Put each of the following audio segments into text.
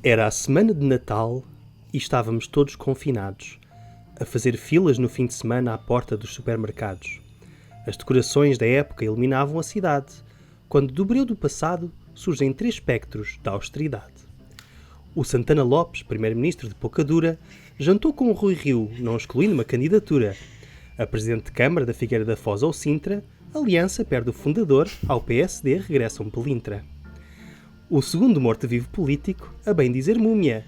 Era a semana de Natal e estávamos todos confinados, a fazer filas no fim de semana à porta dos supermercados. As decorações da época iluminavam a cidade, quando do breu do passado surgem 3 espectros da austeridade. O Santana Lopes, primeiro-ministro de Pocadura, jantou com o Rui Rio, não excluindo uma candidatura. A presidente de Câmara da Figueira da Foz ou Sintra, aliança perde o fundador, ao PSD regressa um pelintra. O segundo morto-vivo político, a bem dizer múmia,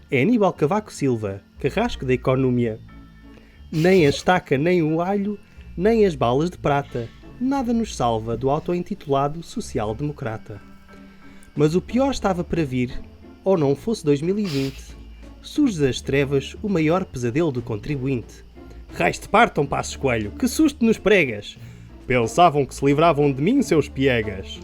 é Aníbal Cavaco Silva, carrasco da economia. Nem a estaca, nem o alho, nem as balas de prata, nada nos salva do auto-intitulado social-democrata. Mas o pior estava para vir, ou não fosse 2020. Surge das trevas o maior pesadelo do contribuinte. Raios te partam, Passos Coelho, que susto nos pregas! Pensavam que se livravam de mim, seus piegas.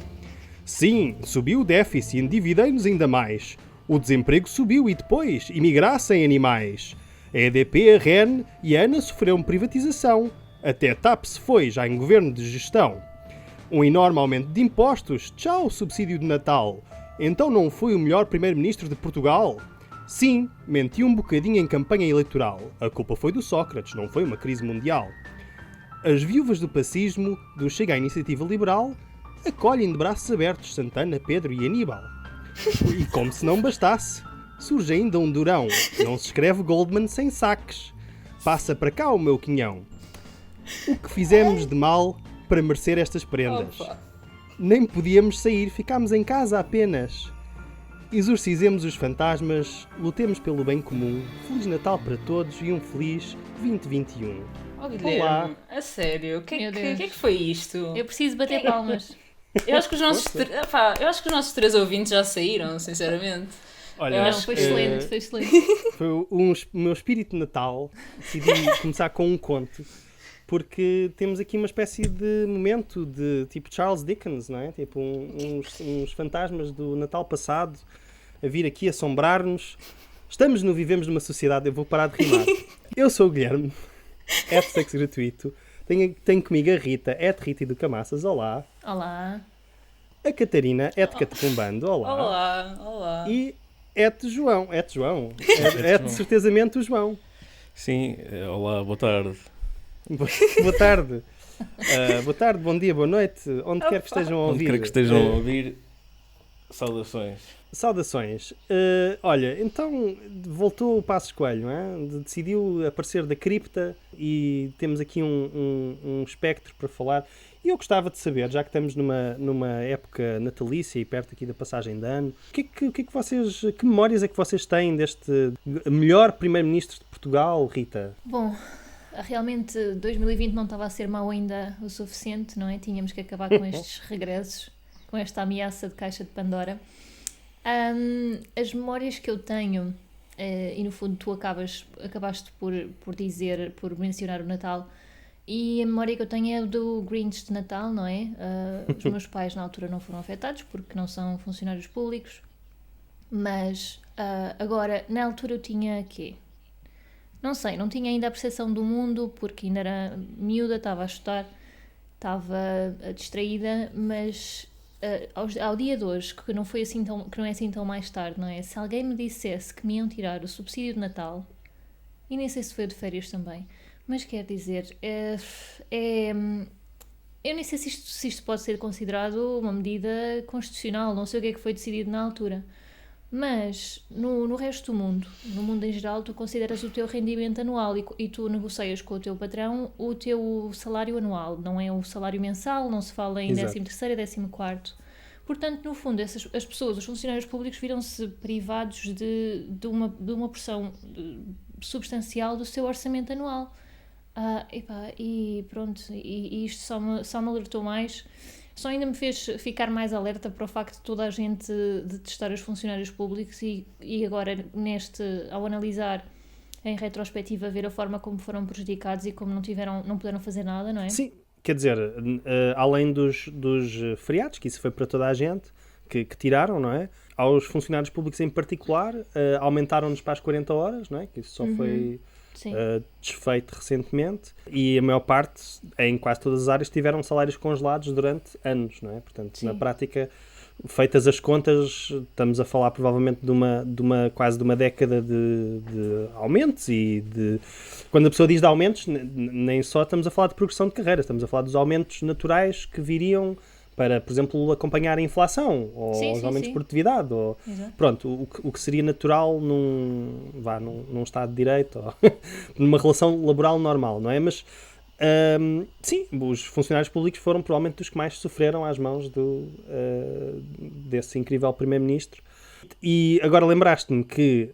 Sim, subiu o déficit e endividei-nos ainda mais. O desemprego subiu e depois, imigrassem animais. A EDP, a REN e a ANA sofreram privatização. Até a TAP se foi, já em governo de gestão. Um enorme aumento de impostos, tchau, subsídio de Natal. Então não foi o melhor primeiro-ministro de Portugal? Sim, menti um bocadinho em campanha eleitoral. A culpa foi do Sócrates, não foi uma crise mundial. As viúvas do pacismo, do Chega à Iniciativa Liberal, acolhem de braços abertos Santana, Pedro e Aníbal. E como se não bastasse, surge ainda um durão. Não se escreve Goldman sem saques. Passa para cá o meu quinhão. O que fizemos de mal para merecer estas prendas? Nem podíamos sair, ficámos em casa apenas. Exorcizemos os fantasmas, lutemos pelo bem comum. Feliz Natal para todos e um feliz 2021. Oh, Guilherme, Olá. a sério, o que Meu é Deus. que foi isto? Eu preciso bater palmas. Eu acho que os nossos, eu acho que os nossos 3 ouvintes já saíram, sinceramente. Olha, Eu Não, acho foi que- excelente, foi excelente. Foi o meu espírito de Natal. Decidi começar com um conto. Porque temos aqui uma espécie de momento de tipo Charles Dickens, não é? Tipo uns fantasmas do Natal passado a vir aqui assombrar-nos. Vivemos numa sociedade, eu vou parar de rimar. Eu sou o Guilherme, sexo gratuito. Tenho comigo a Rita, Rita do Camaças, olá. Olá. A Catarina, de Catacumbando, olá. Olá. E João, João. De certezamente o João. Sim, olá, boa tarde. Boa tarde. Boa tarde, bom dia, boa noite. Onde quer que estejam a Onde ouvir. quer que estejam a ouvir, saudações. Saudações. Olha, então voltou o Passos Coelho, não é? Decidiu aparecer da cripta e temos aqui um espectro para falar. E eu gostava de saber, já que estamos numa época natalícia e perto aqui da passagem de ano, que memórias é que vocês têm deste melhor primeiro-ministro de Portugal, Rita? Bom, realmente 2020 não estava a ser mau ainda o suficiente, não é? Tínhamos que acabar com estes regressos, com esta ameaça de caixa de Pandora. As memórias que eu tenho, e no fundo tu acabaste por mencionar o Natal, e a memória que eu tenho é do Grinch de Natal, não é? Os meus pais na altura não foram afetados porque não são funcionários públicos, mas agora, na altura eu tinha quê? Não sei, não tinha ainda a percepção do mundo porque ainda era miúda, estava a estudar, estava distraída, mas ao dia de hoje, que não é assim tão mais tarde, não é? Se alguém me dissesse que me iam tirar o subsídio de Natal, e nem sei se foi o de férias também, mas quer dizer, eu nem sei se isto pode ser considerado uma medida constitucional, não sei o que é que foi decidido na altura. Mas no resto do mundo, no mundo em geral, tu consideras o teu rendimento anual e tu negocias com o teu patrão o teu salário anual, não é o salário mensal, não se fala em Exato. 13º e 14º. Portanto, no fundo, as pessoas, os funcionários públicos viram-se privados de uma porção substancial do seu orçamento anual. E pronto, e isto só me alertou mais. Só ainda me fez ficar mais alerta para o facto de toda a gente detestar os funcionários públicos e agora, ao analisar em retrospectiva, ver a forma como foram prejudicados e como não puderam fazer nada, não é? Sim, quer dizer, além dos feriados, que isso foi para toda a gente, que tiraram, não é? Aos funcionários públicos em particular, aumentaram-nos para as 40 horas, não é? Que isso só foi Sim. desfeito recentemente, e a maior parte, em quase todas as áreas, tiveram salários congelados durante anos, não é? Portanto, Sim. na prática, feitas as contas, estamos a falar provavelmente quase de uma década de aumentos, e quando a pessoa diz de aumentos, nem só estamos a falar de progressão de carreira, estamos a falar dos aumentos naturais que viriam para, por exemplo, acompanhar a inflação, ou os aumentos de produtividade, ou, pronto, o que seria natural num Estado de Direito, ou numa relação laboral normal, não é? Mas, sim, os funcionários públicos foram provavelmente dos que mais sofreram às mãos desse incrível Primeiro-Ministro. E agora lembraste-me que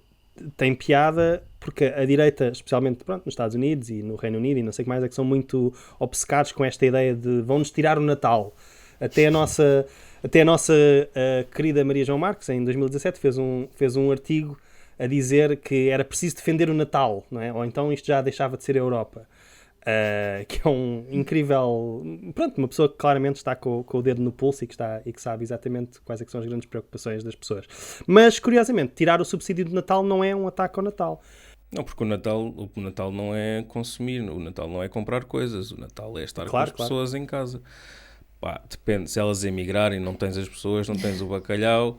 tem piada, porque a direita, especialmente nos Estados Unidos e no Reino Unido e não sei o que mais, é que são muito obcecados com esta ideia de vão-nos tirar o Natal. Até a nossa querida Maria João Marques, em 2017, fez um artigo a dizer que era preciso defender o Natal, não é? Ou então isto já deixava de ser a Europa. Que é um incrível... Pronto, uma pessoa que claramente está com o dedo no pulso e que sabe exatamente quais é que são as grandes preocupações das pessoas. Mas, curiosamente, tirar o subsídio do Natal não é um ataque ao Natal. Não, porque o Natal não é consumir, o Natal não é comprar coisas, o Natal é estar com as pessoas em casa. Pá, depende, se elas emigrarem, não tens as pessoas, não tens o bacalhau,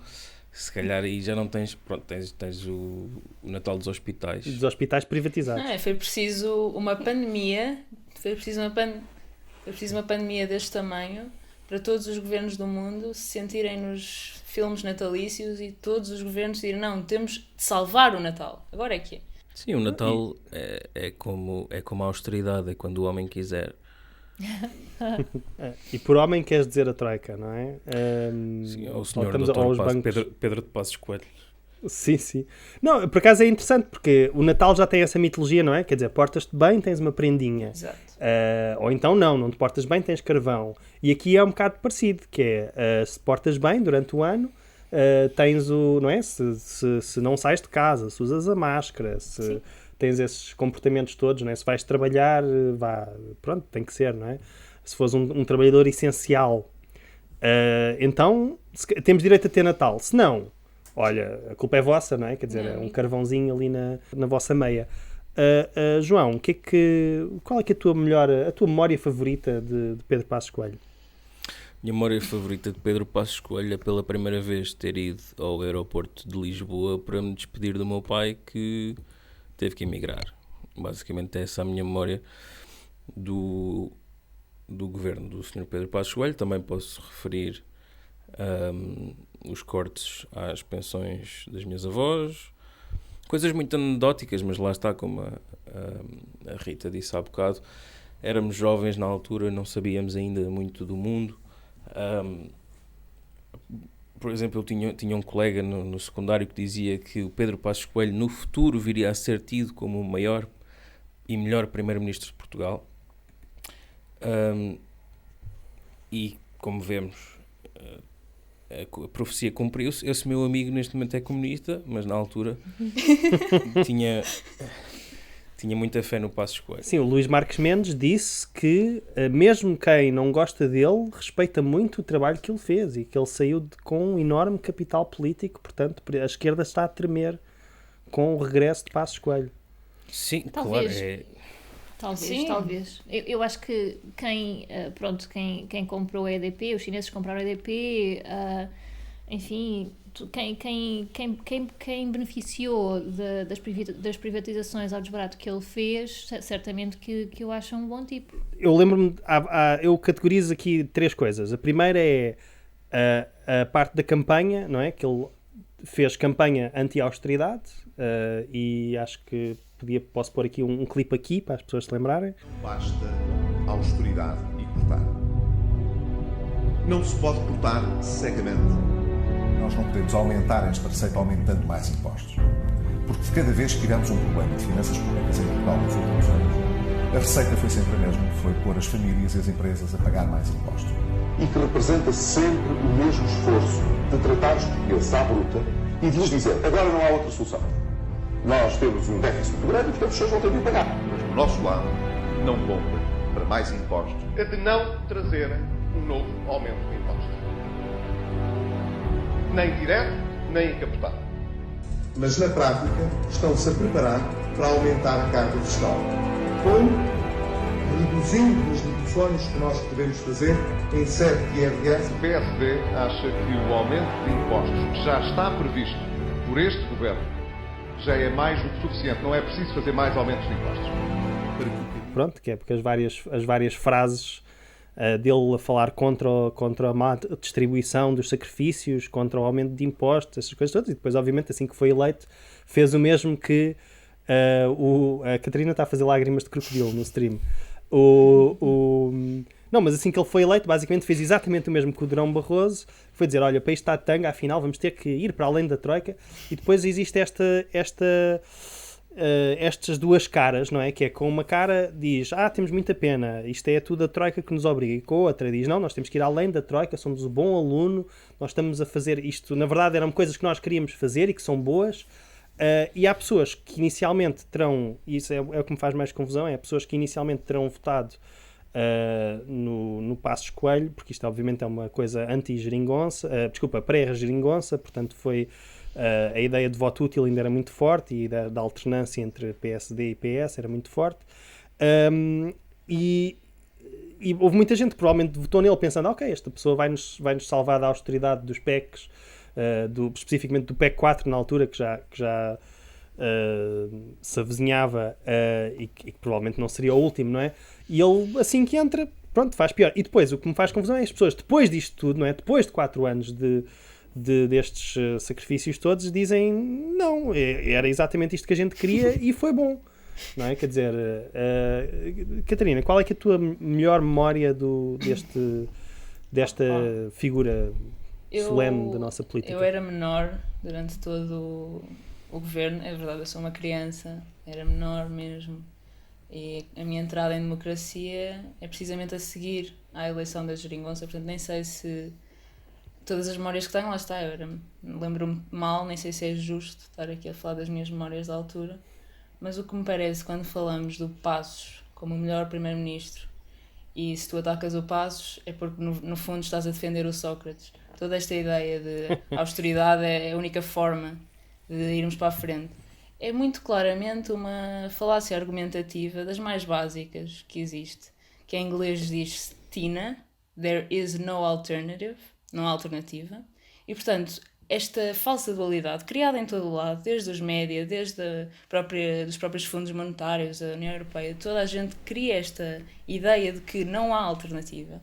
se calhar aí já não tens, pronto, tens o Natal dos hospitais. Dos hospitais privatizados. Foi preciso uma pandemia, foi preciso uma pandemia deste tamanho para todos os governos do mundo se sentirem nos filmes natalícios e todos os governos direm, não, temos de salvar o Natal, agora é que é. Sim, o Natal é como a austeridade, é quando o homem quiser. E por homem queres dizer a Troika, não é? Sim, ou o senhor Dr. Pedro de Passos Coelho. Sim, sim. Não, por acaso é interessante, porque o Natal já tem essa mitologia, não é? Quer dizer, portas-te bem, tens uma prendinha. Exato. Ou então não te portas bem, tens carvão. E aqui é um bocado parecido, que é, se portas bem durante o ano, tens não é? Se não sais de casa, se usas a máscara, se tens esses comportamentos todos, não é? Se vais trabalhar, pronto, tem que ser, não é? Se fores um trabalhador essencial, então temos direito a ter Natal. Se não, olha, a culpa é vossa, não é? Quer dizer, é um carvãozinho ali na vossa meia. João, qual é que é a tua memória favorita de Pedro Passos Coelho? Minha memória favorita de Pedro Passos Coelho é pela primeira vez ter ido ao aeroporto de Lisboa para me despedir do meu pai, que teve que emigrar. Basicamente é essa a minha memória do governo do Sr. Pedro Passos Coelho. Também posso referir os cortes às pensões das minhas avós, coisas muito anedóticas, mas lá está, como a Rita disse há bocado, éramos jovens na altura, não sabíamos ainda muito do mundo. Por exemplo, eu tinha um colega no secundário que dizia que o Pedro Passos Coelho no futuro viria a ser tido como o maior e melhor primeiro-ministro de Portugal. E, como vemos, a profecia cumpriu-se. Esse meu amigo neste momento é comunista, mas na altura tinha muita fé no Passos Coelho. Sim, o Luís Marques Mendes disse que mesmo quem não gosta dele respeita muito o trabalho que ele fez e que ele saiu com um enorme capital político, portanto a esquerda está a tremer com o regresso de Passos Coelho. Sim, Talvez. Claro. Talvez. Eu acho que quem comprou a EDP, os chineses compraram a EDP, enfim, quem beneficiou das privatizações ao desbarato que ele fez, certamente que eu acho um bom tipo. Eu lembro-me, eu categorizo aqui 3 coisas. A primeira é a parte da campanha, não é? Que ele fez campanha anti-austeridade, e acho que posso pôr aqui um clipe aqui para as pessoas se lembrarem. Basta austeridade e cortar. Não se pode cortar cegamente. Nós não podemos aumentar esta receita aumentando mais impostos. Porque de cada vez que tivemos um problema de finanças públicas em Portugal nos últimos anos, a receita foi sempre a mesma, foi pôr as famílias e as empresas a pagar mais impostos. E que representa sempre o mesmo esforço de tratar os portugueses à bruta e de lhes dizer, agora não há outra solução. Nós temos um déficit muito grande e, portanto, as pessoas vão ter de pagar. Mas do nosso lado, não conta para mais impostos. É de não trazerem um novo aumento de impostos. Nem direto, nem encapotado. Mas na prática estão-se a preparar para aumentar a carga fiscal. Como? Reduzindo as deduções que nós podemos fazer em sede de IRS. O PSD acha que o aumento de impostos que já está previsto por este Governo já é mais do que suficiente. Não é preciso fazer mais aumentos de impostos. Pronto, que é porque as várias frases dele a falar contra a má distribuição dos sacrifícios, contra o aumento de impostos, essas coisas todas, e depois, obviamente, assim que foi eleito, fez o mesmo que a Catarina está a fazer lágrimas de crocodilo no stream. Não, mas assim que ele foi eleito, basicamente fez exatamente o mesmo que o Durão Barroso, foi dizer, olha, o país está de tanga, afinal vamos ter que ir para além da Troika, e depois existe estas duas caras, não é? Que é com uma cara diz, temos muita pena, isto é tudo a Troika que nos obriga, e com a outra diz, não, nós temos que ir além da Troika, somos o bom aluno, nós estamos a fazer isto, na verdade eram coisas que nós queríamos fazer e que são boas, e há pessoas que inicialmente terão, e isso é o que me faz mais confusão, é pessoas que inicialmente terão votado no Passos Coelho, porque isto obviamente é uma coisa anti-geringonça, pré-geringonça, portanto foi... a ideia de voto útil ainda era muito forte e da alternância entre PSD e PS era muito forte, e houve muita gente que provavelmente votou nele pensando, ok, esta pessoa vai-nos salvar da austeridade dos PECs, especificamente do PEC 4 na altura, que já se avizinhava, e que provavelmente não seria o último, não é? E ele, assim que entra, pronto, faz pior. E depois, o que me faz confusão é as pessoas, depois disto tudo, não é? Depois de 4 anos destes sacrifícios todos, dizem não, era exatamente isto que a gente queria e foi bom, não é? Quer dizer, Catarina, qual é que é a tua melhor memória desta figura solene da nossa política? Eu era menor durante todo o governo, é verdade, eu sou uma criança, era menor mesmo, e a minha entrada em democracia é precisamente a seguir à eleição da geringonça, portanto nem sei se todas as memórias que tenho, lá está, lembro-me mal, nem sei se é justo estar aqui a falar das minhas memórias da altura, mas o que me parece quando falamos do Passos como o melhor primeiro-ministro, e se tu atacas o Passos é porque no fundo estás a defender o Sócrates. Toda esta ideia de austeridade é a única forma de irmos para a frente. É muito claramente uma falácia argumentativa das mais básicas que existe, que em inglês diz TINA, There is no alternative, não há alternativa, e portanto esta falsa dualidade criada em todo o lado, desde os média, desde dos próprios fundos monetários, a União Europeia, toda a gente cria esta ideia de que não há alternativa,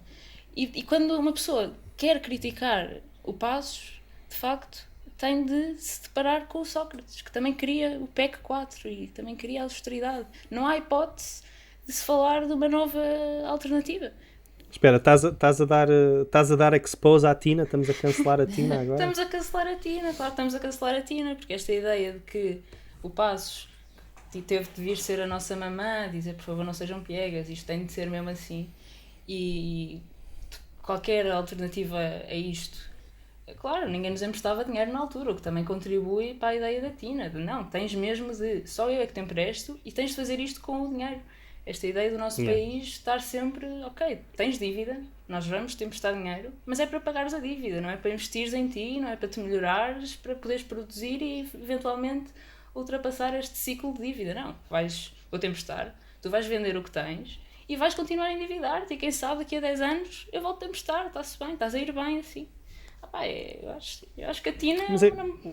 e quando uma pessoa quer criticar o Passos, de facto tem de se deparar com o Sócrates, que também queria o PEC 4 e também queria a austeridade. Não há hipótese de se falar de uma nova alternativa. Espera, estás a dar expose à Tina? Estamos a cancelar a Tina agora? Estamos a cancelar a Tina, claro que estamos a cancelar a Tina, porque esta ideia de que o Passos teve de vir ser a nossa mamã, dizer por favor não sejam piegas, isto tem de ser mesmo assim, e qualquer alternativa a isto, claro, ninguém nos emprestava dinheiro na altura, o que também contribui para a ideia da Tina, de não, tens mesmo de, só eu é que te empresto e tens de fazer isto com o dinheiro. Esta ideia do nosso país estar sempre, ok, tens dívida, nós vamos te emprestar dinheiro, mas é para pagares a dívida, não é para investires em ti, não é para te melhorares, para poderes produzir e eventualmente ultrapassar este ciclo de dívida. Não, vou-te emprestar, tu vais vender o que tens e vais continuar a endividar-te, e quem sabe daqui a 10 anos eu volto-te a emprestar, está-se bem, estás a ir bem assim. Eu acho que a Tina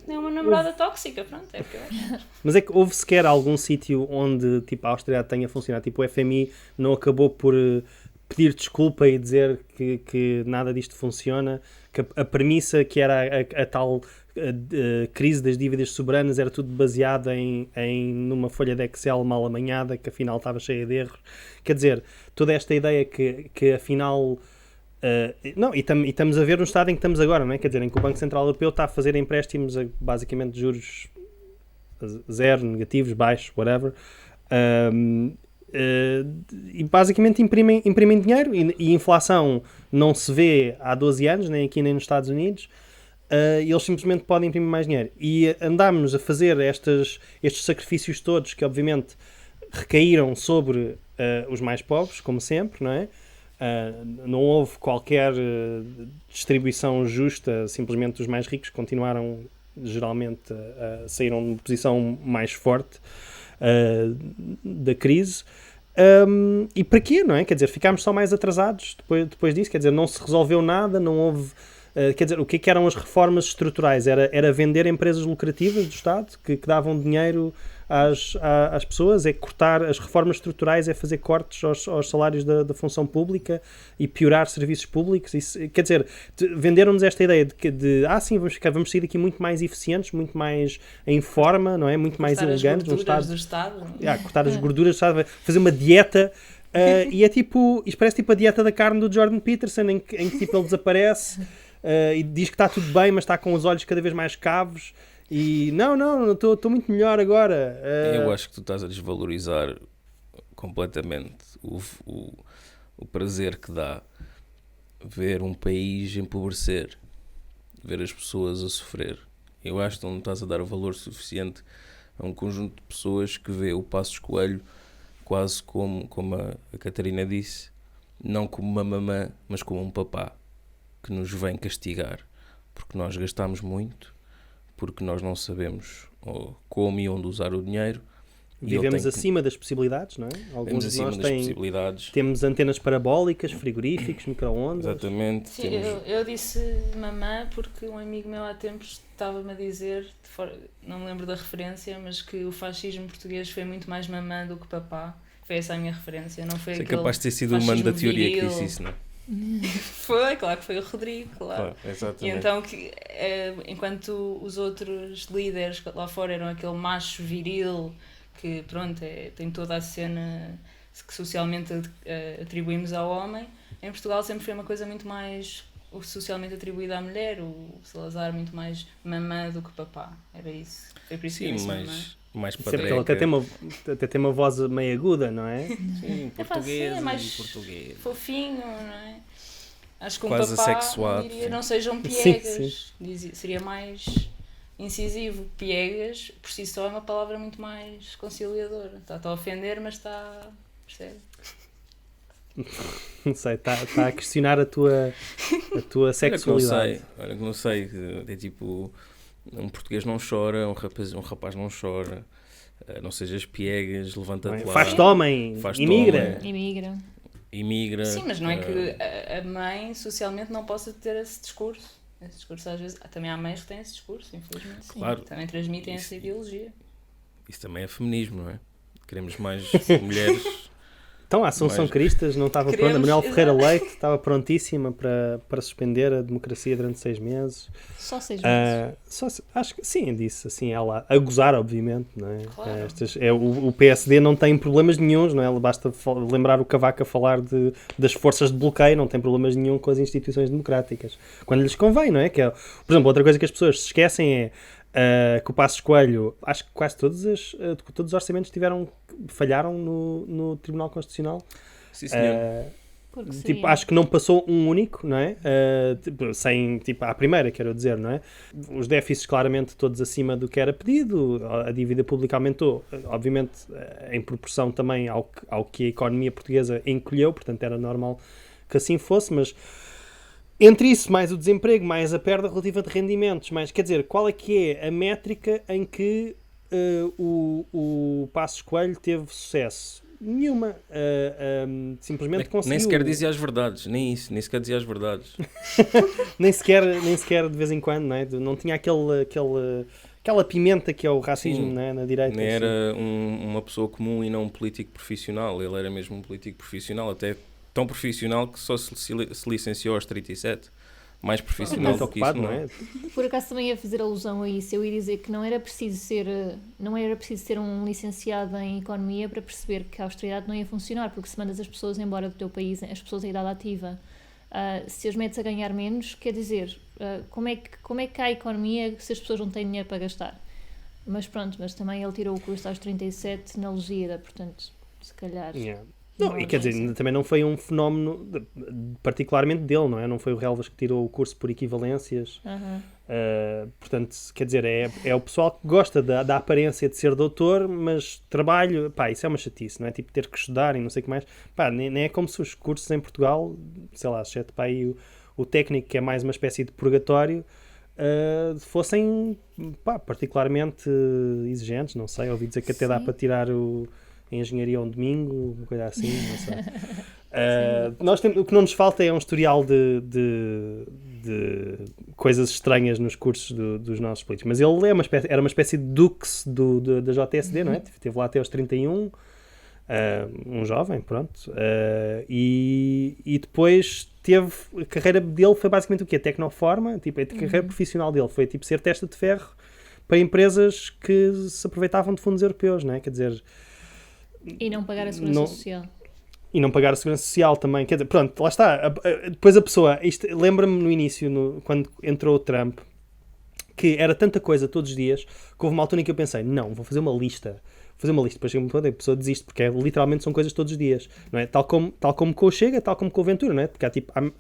é uma namorada tóxica, pronto, é o que eu acho. Mas é que houve sequer algum sítio onde tipo, a austeridade tenha funcionado? Tipo, o FMI não acabou por pedir desculpa e dizer que nada disto funciona, que a premissa que era a tal crise das dívidas soberanas era tudo baseada numa folha de Excel mal amanhada, que afinal estava cheia de erros. Quer dizer, toda esta ideia que afinal... não, e estamos a ver no estado em que estamos agora, não é? Quer dizer, em que o Banco Central Europeu está a fazer empréstimos a basicamente juros zero, negativos, baixos, whatever, e basicamente imprimem dinheiro, e inflação não se vê há 12 anos, nem aqui nem nos Estados Unidos, e eles simplesmente podem imprimir mais dinheiro. E andámos a fazer estes sacrifícios todos que obviamente recaíram sobre os mais pobres, como sempre, não é? Não houve qualquer distribuição justa, simplesmente os mais ricos continuaram geralmente saíram de uma posição mais forte, da crise. E para quê, não é? Quer dizer, ficámos só mais atrasados depois disso, quer dizer, não se resolveu nada, não houve... quer dizer, o que eram as reformas estruturais? Era vender empresas lucrativas do Estado que davam dinheiro às pessoas, é cortar as reformas estruturais, é fazer cortes aos salários da função pública e piorar serviços públicos. Isso, quer dizer, venderam-nos esta ideia de sim, vamos sair daqui muito mais eficientes, muito mais em forma, não é? Muito mais elegantes. Cortar as gorduras do Estado. Cortar as gorduras do Estado, fazer uma dieta... e é tipo, isto parece tipo a dieta da carne do Jordan Peterson, em que tipo, ele desaparece e diz que está tudo bem, mas está com os olhos cada vez mais cavos e não, estou muito melhor agora. Eu acho que tu estás a desvalorizar completamente o prazer que dá ver um país empobrecer, ver as pessoas a sofrer. Eu acho que não estás a dar o valor suficiente a um conjunto de pessoas que vê o Passos Coelho quase como a Catarina disse, não como uma mamã, mas como um papá que nos vem castigar porque nós gastamos muito, porque nós não sabemos como e onde usar o dinheiro. Vivemos acima das possibilidades, não é? Alguns de nós temos antenas parabólicas, frigoríficos, micro-ondas. Exatamente. Sim, eu disse mamã porque um amigo meu há tempos estava-me a dizer, não me lembro da referência, mas que o fascismo português foi muito mais mamã do que papá. Foi essa a minha referência, não foi aquele capaz de ter sido o mano da teoria viril. Que disse isso, não é? Foi, claro que foi o Rodrigo, claro. Exatamente. E então, enquanto os outros líderes lá fora eram aquele macho viril que, pronto, tem toda a cena que socialmente atribuímos ao homem, em Portugal sempre foi uma coisa muito mais socialmente atribuída à mulher, o Salazar muito mais mamã do que papá, era isso. Foi por isso que eu disse mais padreca. Ele até tem uma voz meio aguda, não é? Sim, português é mais português. fofinho, não é? Acho que quase papá sexuado, não sejam piegas, seria mais incisivo. Piegas, por si só, é uma palavra muito mais conciliadora. Está a ofender, mas está... Percebe? Não sei, está a questionar a tua sexualidade. Olha que não sei, é tipo... Um português não chora, um rapaz não chora, não sejas piegas, levanta-te lá. Faz-te homem, imigra. Sim, mas não é que a mãe socialmente não possa ter esse discurso. Esse discurso às vezes... Também há mães que têm esse discurso, infelizmente. Claro. Também transmitem essa ideologia. Isso também é feminismo, não é? Queremos mais mulheres... Então, a Assunção Cristas não estava pronta. A Manuel Ferreira Leite estava prontíssima para suspender a democracia durante 6 meses. Só 6 meses? Acho que sim, disse assim, ela a gozar, obviamente. Não é? Claro. O PSD não tem problemas nenhuns, não é? Basta lembrar o Cavaco a falar das forças de bloqueio, não tem problemas nenhum com as instituições democráticas. Quando lhes convém, não é? Por exemplo, outra coisa que as pessoas se esquecem é que o Passos Coelho, acho que quase todos os orçamentos falharam no Tribunal Constitucional. Sim, senhor. Acho que não passou um único, não é? À primeira, quero dizer, não é? Os déficits claramente todos acima do que era pedido, a dívida pública aumentou, obviamente em proporção também ao que a economia portuguesa encolheu, portanto era normal que assim fosse, mas entre isso, mais o desemprego, mais a perda relativa de rendimentos, mais, quer dizer, qual é que é a métrica em que o Passos Coelho teve sucesso? Nenhuma. Simplesmente conseguiu. Nem sequer dizia as verdades, nem sequer dizia as verdades. nem sequer de vez em quando, não é? Não tinha aquela pimenta que é o racismo, não é? Na direita. Nem era uma pessoa comum e não um político profissional, ele era mesmo um político profissional, até tão profissional que só se licenciou aos 37. Mais profissional do que isso, não é? Por acaso também ia fazer alusão a isso. Eu ia dizer que não era preciso ser um licenciado em economia para perceber que a austeridade não ia funcionar, porque se mandas as pessoas embora do teu país, as pessoas em idade ativa, se as metes a ganhar menos, quer dizer, como é que há a economia se as pessoas não têm dinheiro para gastar? Mas pronto, mas também ele tirou o curso aos 37 na Legida, portanto, se calhar... Yeah. Não, e quer dizer, também não foi um fenómeno particularmente dele, não é? Não foi o Relvas que tirou o curso por equivalências. Portanto, quer dizer, é o pessoal que gosta da aparência de ser doutor, mas trabalho, isso é uma chatice, não é? Tipo, ter que estudar e não sei o que mais. Nem é como se os cursos em Portugal, sei lá, exceto aí o técnico, que é mais uma espécie de purgatório, fossem particularmente exigentes, não sei, ouvi dizer que até dá Sim. para tirar a engenharia um domingo, uma coisa assim, não sei. O que não nos falta é um historial de coisas estranhas nos cursos dos nossos políticos, mas ele era uma espécie de dux da JSD, não é? Esteve lá até aos 31, um jovem, pronto, e depois a carreira dele foi basicamente o quê? Tecnoforma, tipo, a carreira profissional dele foi tipo ser testa de ferro para empresas que se aproveitavam de fundos europeus, não é? Quer dizer... E não pagar a segurança social. E não pagar a segurança social também, quer dizer, pronto, lá está. Depois a pessoa, lembra-me no início, quando entrou o Trump, que era tanta coisa todos os dias, que houve uma altura em que eu pensei, não, vou fazer uma lista. Depois a pessoa desiste, porque literalmente são coisas todos os dias, não é? Tal como com o Chega, tal como com o Ventura, não é? Porque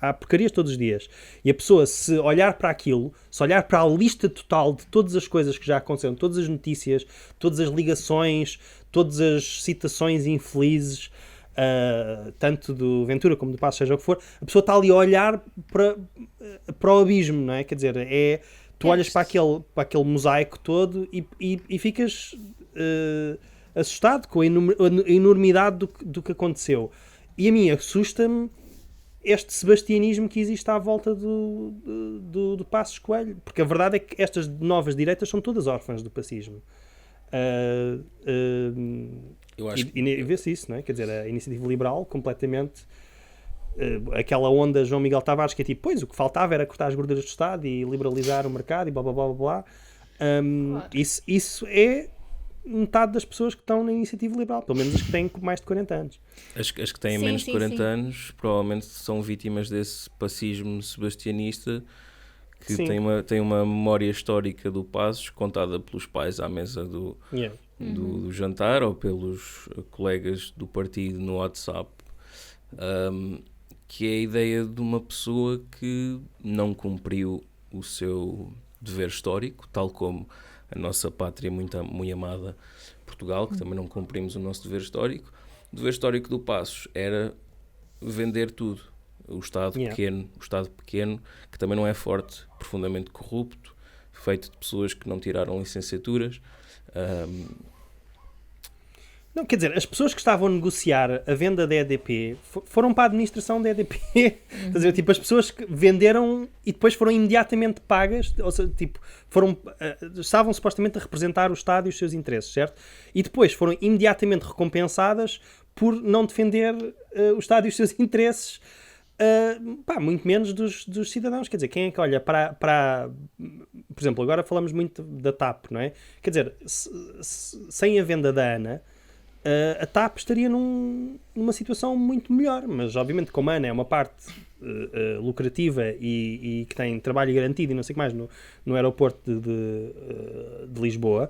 há porcarias todos os dias. E a pessoa, se olhar para aquilo, se olhar para a lista total de todas as coisas que já aconteceram, todas as notícias, todas as ligações, todas as citações infelizes, tanto do Ventura como do Passos, seja o que for, a pessoa está ali a olhar para o abismo, não é? Quer dizer, tu olhas para aquele mosaico todo e ficas assustado com a enormidade do que aconteceu. E a mim assusta-me este sebastianismo que existe à volta do Passos Coelho, porque a verdade é que estas novas direitas são todas órfãs do pacismo. Eu acho E vê-se isso, não é? Quer dizer, a iniciativa liberal completamente aquela onda João Miguel Tavares que é tipo, pois o que faltava era cortar as gorduras do Estado e liberalizar o mercado e blá blá blá blá blá. Claro. Isso é metade das pessoas que estão na iniciativa liberal, pelo menos as que têm mais de 40 anos. As que têm menos de 40 anos provavelmente são vítimas desse pacismo sebastianista que tem uma memória histórica do Passos contada pelos pais à mesa do jantar ou pelos colegas do partido no WhatsApp, que é a ideia de uma pessoa que não cumpriu o seu dever histórico, tal como a nossa pátria muito amada Portugal, que também não cumprimos o nosso dever histórico. O dever histórico do Passos era vender tudo. O Estado pequeno, que também não é forte, profundamente corrupto, feito de pessoas que não tiraram licenciaturas. Não, quer dizer, as pessoas que estavam a negociar a venda da EDP foram para a administração da EDP. Quer dizer, tipo, as pessoas que venderam e depois foram imediatamente pagas, ou seja, tipo, estavam supostamente a representar o Estado e os seus interesses, certo? E depois foram imediatamente recompensadas por não defender o Estado e os seus interesses, muito menos dos cidadãos. Quer dizer, quem é que olha para... Por exemplo, agora falamos muito da TAP, não é? Quer dizer, sem a venda da ANA, a TAP estaria numa situação muito melhor, mas obviamente como a ANA é uma parte lucrativa e que tem trabalho garantido e não sei o que mais no aeroporto de Lisboa,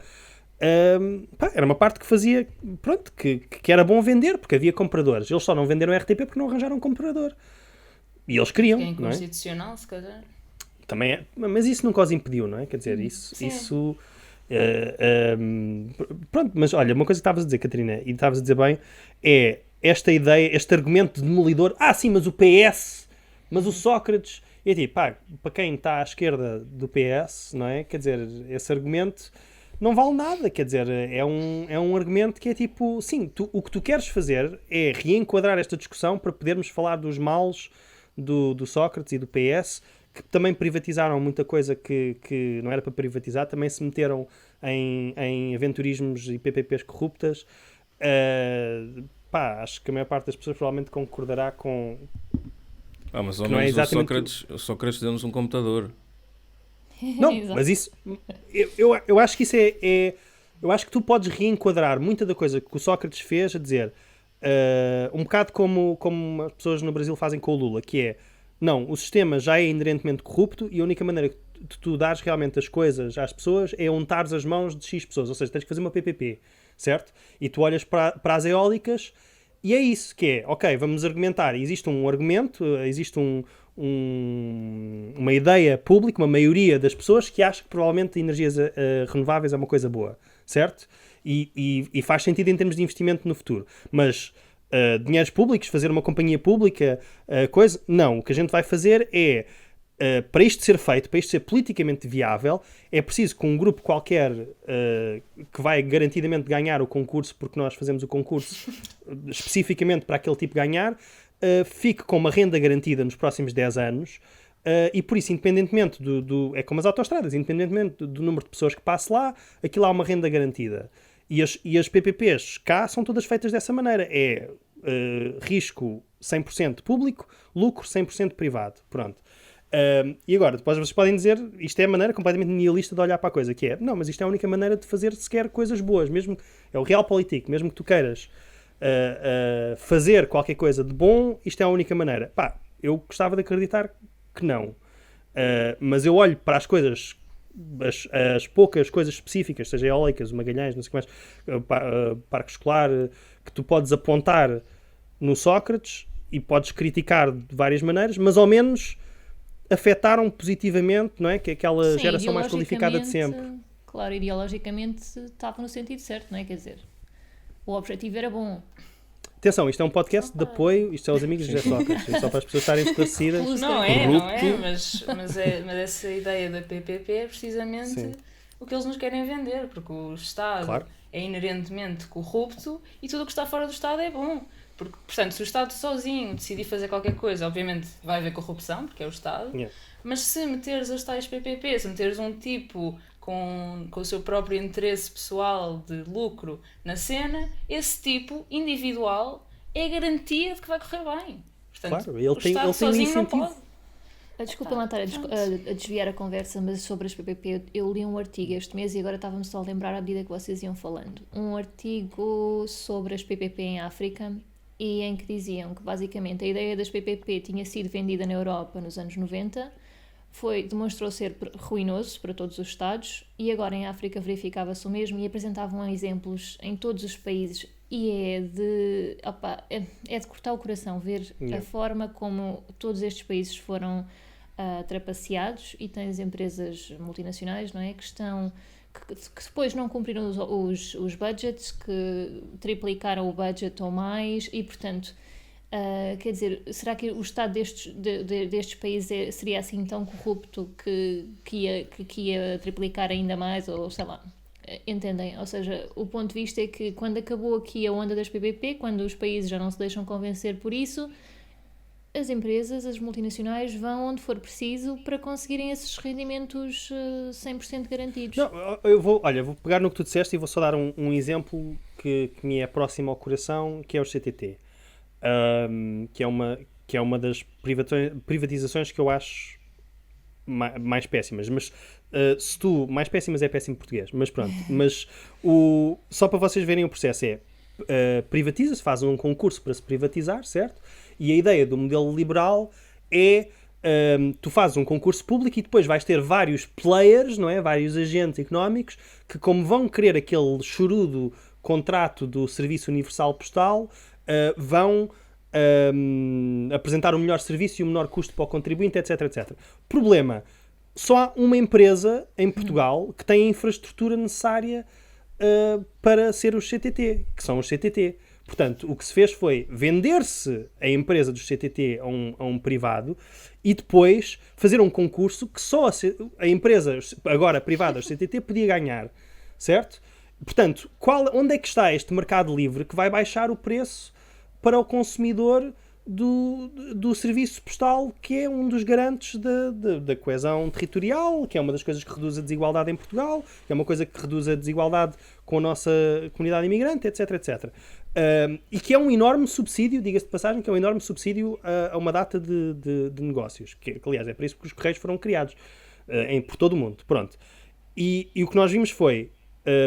era uma parte que fazia, pronto, que era bom vender, porque havia compradores. Eles só não venderam RTP porque não arranjaram um comprador. E eles queriam, É não é? inconstitucional, se calhar. Também é, mas isso nunca os impediu, não é? Quer dizer, isso pronto, mas olha, uma coisa que estavas a dizer, Catarina, e estavas a dizer bem, é esta ideia, este argumento demolidor, sim, mas o PS, mas o Sócrates, e é tipo, para quem está à esquerda do PS, não é? Quer dizer, esse argumento não vale nada, quer dizer, é um argumento que é tipo, sim, o que tu queres fazer é reenquadrar esta discussão para podermos falar dos males do Sócrates e do PS, que também privatizaram muita coisa que não era para privatizar, também se meteram em aventurismos e PPPs corruptas. Acho que a maior parte das pessoas provavelmente concordará com... mas ao menos o Sócrates deu-nos um computador. Não, mas isso... Eu acho que isso eu acho que tu podes reenquadrar muita da coisa que o Sócrates fez, a dizer... um bocado como as pessoas no Brasil fazem com o Lula, que é... Não, o sistema já é inerentemente corrupto e a única maneira de tu dares realmente as coisas às pessoas é untares as mãos de X pessoas. Ou seja, tens que fazer uma PPP, certo? E tu olhas para as eólicas e é isso que é. Ok, vamos argumentar. Existe um argumento, existe uma ideia pública, uma maioria das pessoas que acha que provavelmente energias renováveis é uma coisa boa, certo? E faz sentido em termos de investimento no futuro. Mas... dinheiros públicos, fazer uma companhia pública, coisa... Não, o que a gente vai fazer é para isto ser feito, para isto ser politicamente viável, é preciso que um grupo qualquer que vai garantidamente ganhar o concurso, porque nós fazemos o concurso especificamente para aquele tipo ganhar, fique com uma renda garantida nos próximos 10 anos, e por isso, independentemente é como as autoestradas, independentemente do número de pessoas que passe lá, aquilo há uma renda garantida. E as PPPs cá são todas feitas dessa maneira. É risco 100% público, lucro 100% privado. Pronto. E agora, depois vocês podem dizer, isto é a maneira completamente nihilista de olhar para a coisa, que é, não, mas isto é a única maneira de fazer sequer coisas boas, mesmo, é o realpolitik, mesmo que tu queiras fazer qualquer coisa de bom, isto é a única maneira. Pá, eu gostava de acreditar que não. Mas eu olho para as coisas, as poucas coisas específicas, seja eólicas, Magalhães, não sei o que mais, parque escolar, que tu podes apontar no Sócrates e podes criticar de várias maneiras, mas ao menos afetaram positivamente, não é? Que é aquela geração mais qualificada de sempre. Claro, ideologicamente estava no sentido certo, não é? Quer dizer, o objetivo era bom. Atenção, isto é um podcast de apoio, isto são os amigos de José Sócrates, só para as pessoas estarem esclarecidas. Não é, mas essa ideia da PPP é precisamente o que eles nos querem vender, porque o Estado é inerentemente corrupto e tudo o que está fora do Estado é bom. Porque, portanto, se o Estado sozinho decidir fazer qualquer coisa, obviamente vai haver corrupção, porque é o Estado, mas se meteres as tais PPP, se meteres um tipo com o seu próprio interesse pessoal de lucro na cena, esse tipo individual é a garantia de que vai correr bem. Portanto, claro, ele tem sozinho não pode. Desculpa lá estar a desviar a conversa, mas sobre as PPP, eu li um artigo este mês e agora estava-me só a lembrar à medida que vocês iam falando. Um artigo sobre as PPP em África, e em que diziam que basicamente a ideia das PPP tinha sido vendida na Europa nos anos 90, demonstrou ser ruinoso para todos os Estados, e agora em África verificava-se o mesmo e apresentavam exemplos em todos os países, e é de cortar o coração ver a forma como todos estes países foram trapaceados, e tens empresas multinacionais, não é, que depois não cumpriram os budgets, que triplicaram o budget ou mais, e portanto, quer dizer, será que o Estado destes países seria assim tão corrupto que ia triplicar ainda mais, ou sei lá, entendem? Ou seja, o ponto de vista é que quando acabou aqui a onda das PPP, quando os países já não se deixam convencer por isso, as empresas, as multinacionais, vão onde for preciso para conseguirem esses rendimentos 100% garantidos. Não, eu vou pegar no que tu disseste e vou só dar um exemplo que me é próximo ao coração, que é o CTT. Que é uma das privatizações que eu acho mais péssimas. Mas mais péssimas é péssimo português, mas pronto. Mas só para vocês verem o processo privatiza-se, faz um concurso para se privatizar, certo? E a ideia do modelo liberal é tu fazes um concurso público e depois vais ter vários players, não é? Vários agentes económicos que, como vão querer aquele chorudo contrato do Serviço Universal Postal, vão apresentar o melhor serviço e o menor custo para o contribuinte, etc, etc. Problema, só há uma empresa em Portugal que tem a infraestrutura necessária para ser os CTT, que são os CTT. Portanto, o que se fez foi vender-se a empresa dos CTT a um privado e depois fazer um concurso que só a empresa, agora privada, os CTT, podia ganhar. Certo? Portanto, onde é que está este mercado livre que vai baixar o preço para o consumidor do serviço postal, que é um dos garantes da coesão territorial, que é uma das coisas que reduz a desigualdade em Portugal, que é uma coisa que reduz a desigualdade com a nossa comunidade imigrante, etc, etc. E que é um enorme subsídio, diga-se de passagem, que é um enorme subsídio a uma data de negócios, que aliás é por isso que os Correios foram criados por todo o mundo. Pronto. E o que nós vimos foi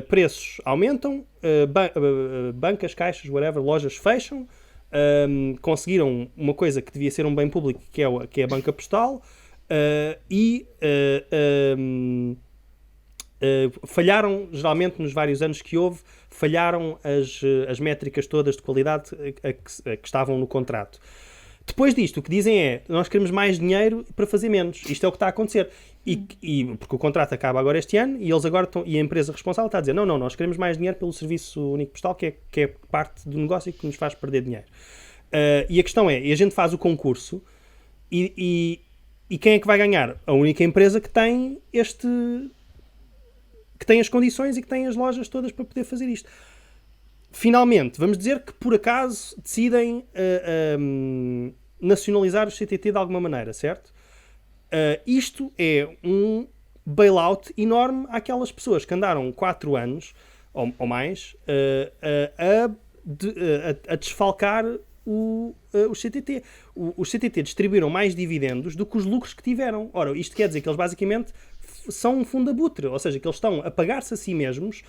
preços aumentam, bancas, caixas, whatever, lojas fecham, conseguiram uma coisa que devia ser um bem público, que é a banca postal, e falharam, geralmente nos vários anos que houve, falharam as métricas todas de qualidade que estavam no contrato. Depois disto, o que dizem é, nós queremos mais dinheiro para fazer menos. Isto é o que está a acontecer. Porque o contrato acaba agora este ano e eles agora e a empresa responsável está a dizer, não, nós queremos mais dinheiro pelo Serviço Único Postal, que é parte do negócio e que nos faz perder dinheiro. E a questão é, a gente faz o concurso e E quem é que vai ganhar? A única empresa que tem que tem as condições e que tem as lojas todas para poder fazer isto. Finalmente, vamos dizer que por acaso decidem nacionalizar o CTT de alguma maneira, certo? Isto é um bailout enorme àquelas pessoas que andaram 4 anos ou mais a desfalcar o CTT. Os CTT distribuíram mais dividendos do que os lucros que tiveram. Ora, isto quer dizer que eles basicamente são um fundo abutre, ou seja, que eles estão a pagar-se a si mesmos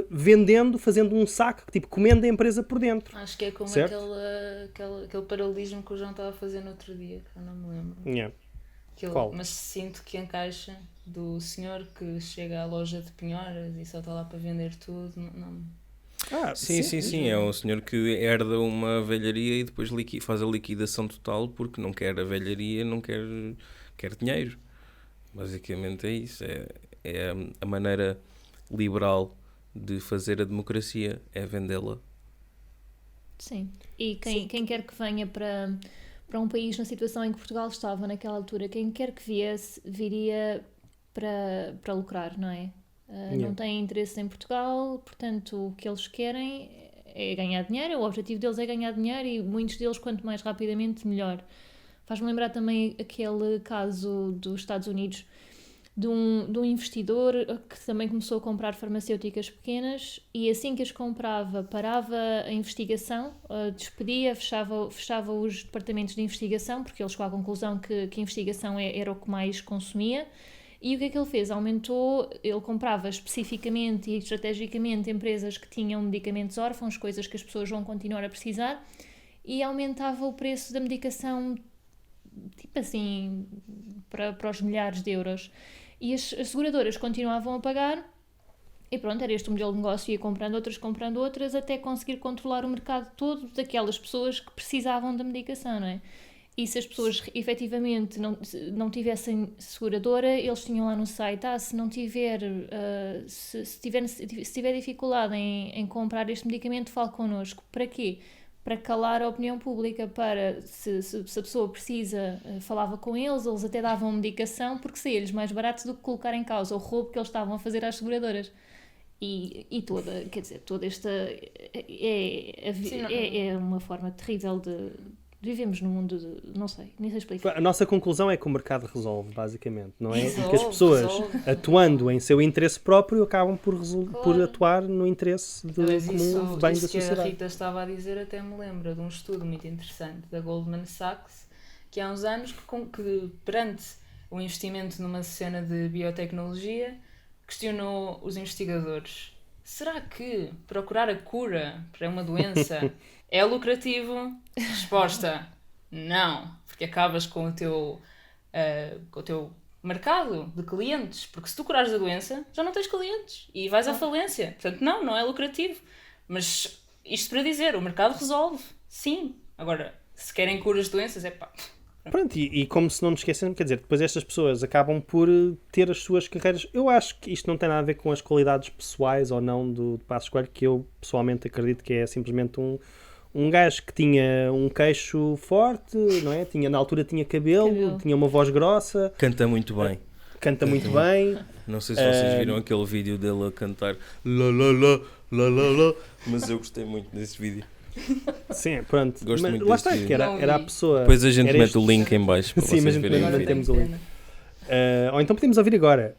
vendendo, fazendo um saco, tipo, comendo a empresa por dentro. Acho que é como aquele paralelismo que o João estava a fazer no outro dia, que eu não me lembro. Yeah. Qual? Mas sinto que encaixa do senhor que chega à loja de penhoras e só está lá para vender tudo. Sim. É um senhor que herda uma velharia e depois faz a liquidação total porque não quer a velharia, não quer dinheiro. Basicamente é isso. É a maneira liberal de fazer a democracia, é vendê-la. Sim. E quem quer que venha para um país na situação em que Portugal estava naquela altura, quem quer que viesse, viria para lucrar, não é? Não têm interesse em Portugal, portanto o que eles querem é ganhar dinheiro, o objetivo deles é ganhar dinheiro e muitos deles quanto mais rapidamente melhor. Faz-me lembrar também aquele caso dos Estados Unidos de um investidor que também começou a comprar farmacêuticas pequenas e assim que as comprava parava a investigação, despedia, fechava os departamentos de investigação porque ele chegou à conclusão que a investigação era o que mais consumia. E o que é que ele fez? Ele comprava especificamente e estrategicamente empresas que tinham medicamentos órfãos, coisas que as pessoas vão continuar a precisar, e aumentava o preço da medicação, tipo assim, para os milhares de euros. E as seguradoras continuavam a pagar, e pronto, era este o modelo de negócio, ia comprando outras, até conseguir controlar o mercado todo daquelas pessoas que precisavam da medicação, não é? E se as pessoas efetivamente não tivessem seguradora, eles tinham lá no site, se não tiver, se tiver dificuldade em comprar este medicamento, fale connosco. Para quê? Para calar a opinião pública, se a pessoa precisa, falava com eles até davam medicação, porque saía-lhes mais barato do que colocar em causa o roubo que eles estavam a fazer às seguradoras. E toda esta é uma forma terrível de... Vivemos num mundo de... não sei, nem sei explicar. A nossa conclusão é que o mercado resolve, basicamente, não é? E que as pessoas, atuando em seu interesse próprio, acabam por atuar no interesse do comum bem da sociedade. Que a Rita estava a dizer até me lembra de um estudo muito interessante da Goldman Sachs, que há uns anos que perante o investimento numa cena de biotecnologia, questionou os investigadores. Será que procurar a cura para uma doença é lucrativo? Resposta: não, porque acabas com o teu mercado de clientes, porque se tu curares a doença, já não tens clientes e vais à falência. Portanto, não é lucrativo. Mas isto para dizer, o mercado resolve, sim. Agora, se querem curas de doenças, é pá... Pronto, e como se não nos esquecemos, quer dizer, depois estas pessoas acabam por ter as suas carreiras. Eu acho que isto não tem nada a ver com as qualidades pessoais ou não do Passos Coelho, que eu pessoalmente acredito que é simplesmente um gajo que tinha um queixo forte, não é? Na altura tinha cabelo, tinha uma voz grossa. Canta muito bem. Canta muito bem. Não sei se vocês viram aquele vídeo dele a cantar la la la la la la, mas eu gostei muito desse vídeo. Sim, pronto. Gosto muito lá desse está, vídeo. que era a pessoa... Depois a gente mete o link em baixo para sim, vocês verem o vídeo. Temos o link. Ou então podemos ouvir agora.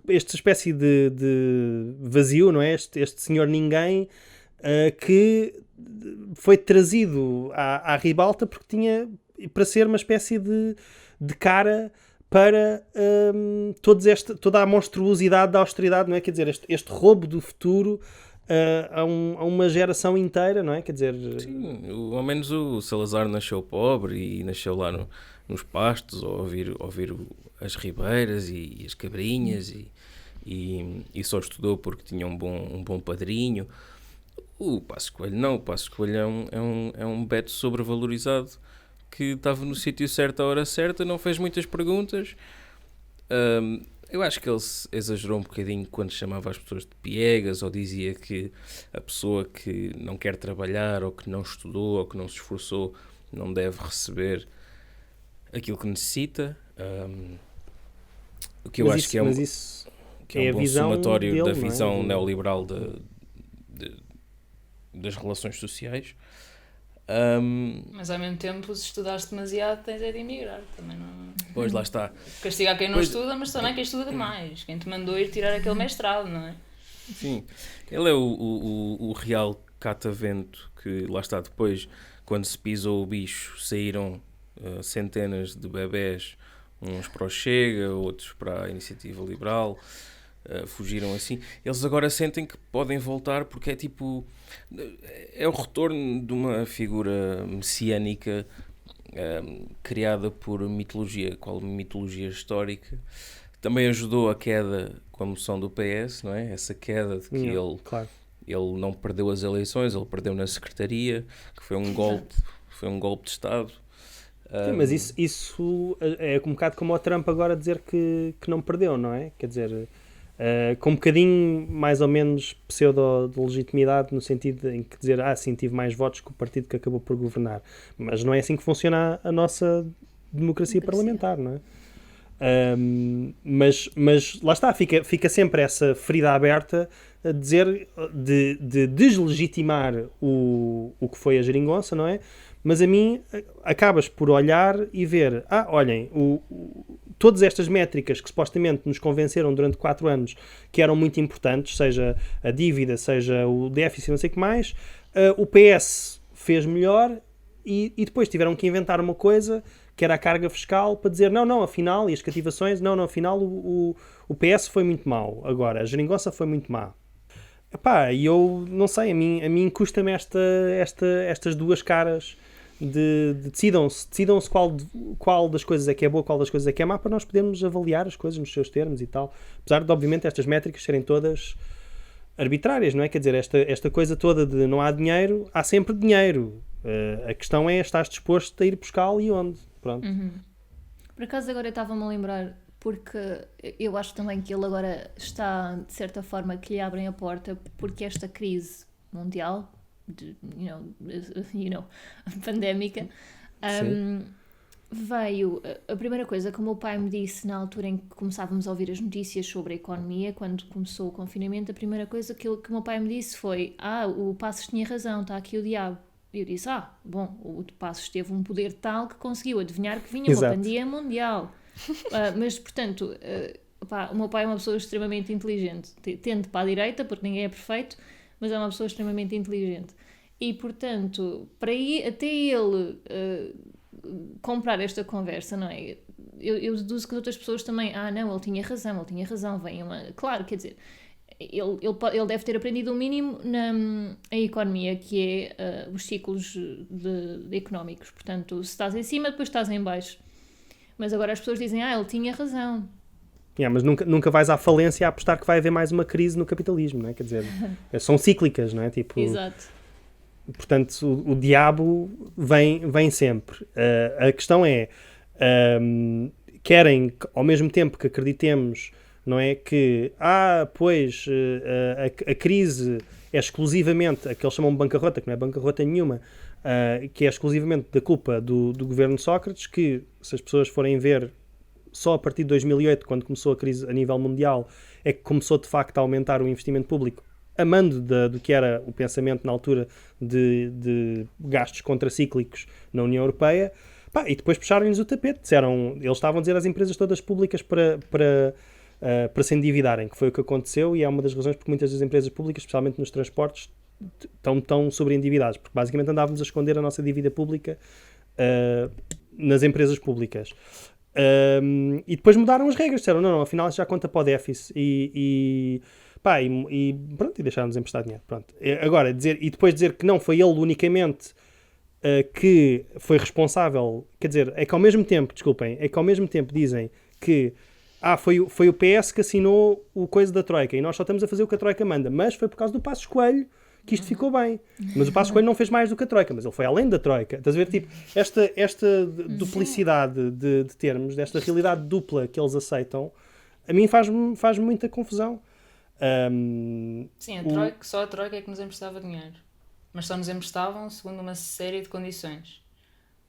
Esta espécie de vazio, não é? Este senhor ninguém que foi trazido à ribalta porque tinha para ser uma espécie de cara para toda a monstruosidade da austeridade, não é? Quer dizer, este roubo do futuro a uma geração inteira, não é? Quer dizer... Sim, ao menos o Salazar nasceu pobre e nasceu lá nos pastos, a ouvir as ribeiras e as cabrinhas e só estudou porque tinha um bom padrinho. O Passos Coelho não, o Passos Coelho é um beto sobrevalorizado que estava no sítio certo à hora certa, não fez muitas perguntas. Eu acho que ele exagerou um bocadinho quando chamava as pessoas de piegas ou dizia que a pessoa que não quer trabalhar ou que não estudou ou que não se esforçou não deve receber aquilo que necessita. O que eu acho que é um bom somatório da visão neoliberal das relações sociais. Mas ao mesmo tempo, se estudaste demasiado, tens de emigrar. Também não... Pois, lá está. Castigar quem não estuda, mas também quem estuda demais. Quem te mandou ir tirar aquele mestrado, não é? Sim. Ele é o real catavento que, lá está, depois, quando se pisou o bicho, saíram centenas de bebés, uns para o Chega, outros para a Iniciativa Liberal, fugiram assim. Eles agora sentem que podem voltar porque é tipo... É o retorno de uma figura messiânica criada por mitologia, qual mitologia histórica. Também ajudou a queda com a moção do PS, não é? Essa queda de que ele não perdeu as eleições, ele perdeu na secretaria, que foi um golpe de Estado. Sim, mas isso é um bocado como o Trump agora dizer que não perdeu, não é? Quer dizer, com um bocadinho mais ou menos pseudo de legitimidade, no sentido em que dizer, sim, tive mais votos que o partido que acabou por governar. Mas não é assim que funciona a nossa democracia parlamentar, não é? Mas lá está, fica sempre essa ferida aberta a dizer, de deslegitimar o que foi a geringonça, não é? Mas a mim, acabas por olhar e ver, olhem, todas estas métricas que supostamente nos convenceram durante 4 anos que eram muito importantes, seja a dívida, seja o déficit, não sei o que mais, o PS fez melhor e depois tiveram que inventar uma coisa que era a carga fiscal para dizer, não, afinal, e as cativações, não, afinal o PS foi muito mau, agora, a geringonça foi muito má. E eu não sei, a mim custa-me estas duas caras de decidam-se qual das coisas é que é boa, qual das coisas é que é má, para nós podermos avaliar as coisas nos seus termos e tal. Apesar de, obviamente, estas métricas serem todas arbitrárias, não é? Quer dizer, esta coisa toda de não há dinheiro, há sempre dinheiro. A questão é, estás disposto a ir buscá-lo e onde? Pronto. Por acaso agora eu estava-me a lembrar, porque eu acho também que ele agora está, de certa forma, que lhe abrem a porta, porque esta crise mundial, pandémica, veio, a primeira coisa que o meu pai me disse na altura em que começávamos a ouvir as notícias sobre a economia, quando começou o confinamento, a primeira coisa que o meu pai me disse foi, o Passos tinha razão, está aqui o diabo. E eu disse, bom, o Passos teve um poder tal que conseguiu adivinhar que vinha uma pandemia mundial. Mas, portanto, o meu pai é uma pessoa extremamente inteligente. Tende para a direita, porque ninguém é perfeito, mas é uma pessoa extremamente inteligente. E, portanto, até ele comprar esta conversa, não é? Eu deduzo que as outras pessoas também, não, ele tinha razão, vem uma... Claro, quer dizer, ele deve ter aprendido o mínimo na economia, que é os ciclos económicos. Portanto, se estás em cima, depois estás em baixo. Mas agora as pessoas dizem, ele tinha razão. Mas nunca vais à falência a apostar que vai haver mais uma crise no capitalismo, não é? Quer dizer, são cíclicas, não é? Tipo, exato. Portanto, o diabo vem sempre. A questão é, querem, ao mesmo tempo que acreditemos, não é, que a crise é exclusivamente, a que eles chamam de bancarrota, que não é bancarrota nenhuma, que é exclusivamente da culpa do governo de Sócrates, que, se as pessoas forem ver, só a partir de 2008, quando começou a crise a nível mundial, é que começou de facto a aumentar o investimento público, amando do que era o pensamento na altura de gastos contracíclicos na União Europeia, e depois puxaram-lhes o tapete. Eles estavam a dizer às empresas todas públicas para se endividarem, que foi o que aconteceu, e é uma das razões porque muitas das empresas públicas, especialmente nos transportes, estão sobreendividadas, porque basicamente andávamos a esconder a nossa dívida pública nas empresas públicas. E depois mudaram as regras, disseram, não, afinal já conta para o déficit e pronto, e deixaram-nos emprestar dinheiro. Pronto. Agora, depois dizer que não foi ele unicamente que foi responsável, quer dizer, é que ao mesmo tempo dizem que foi o PS que assinou o coisa da Troika e nós só estamos a fazer o que a Troika manda, mas foi por causa do Passos Coelho que isto ficou bem. Mas o Passos Coelho não fez mais do que a Troika, mas ele foi além da Troika. Estás a ver, tipo, esta duplicidade de termos, desta realidade dupla que eles aceitam, a mim faz muita confusão. Sim, só a Troika é que nos emprestava dinheiro. Mas só nos emprestavam segundo uma série de condições.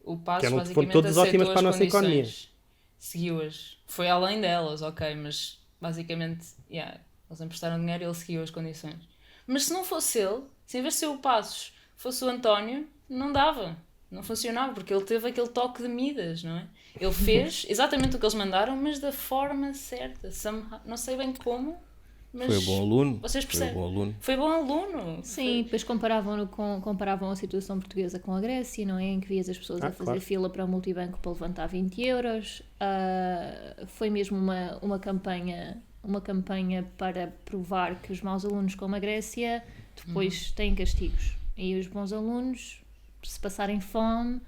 O Passos basicamente todas ótimas aceitou para a as nossa economia. condições, seguiu-as. Foi além delas, ok, mas basicamente, eles emprestaram dinheiro e ele seguiu as condições. Mas se não fosse ele, se em vez de ser o Passos fosse o António, não dava. Não funcionava, porque ele teve aquele toque de Midas, não é? Ele fez exatamente o que eles mandaram, mas da forma certa. Não sei bem como, mas foi bom aluno. Vocês percebem? Foi bom aluno. Sim, depois comparavam a situação portuguesa com a Grécia, não é? Em que vias as pessoas a fazer fila para o multibanco para levantar 20 euros. Foi mesmo uma campanha para provar que os maus alunos, como a Grécia, depois têm castigos. E os bons alunos, se passarem fome,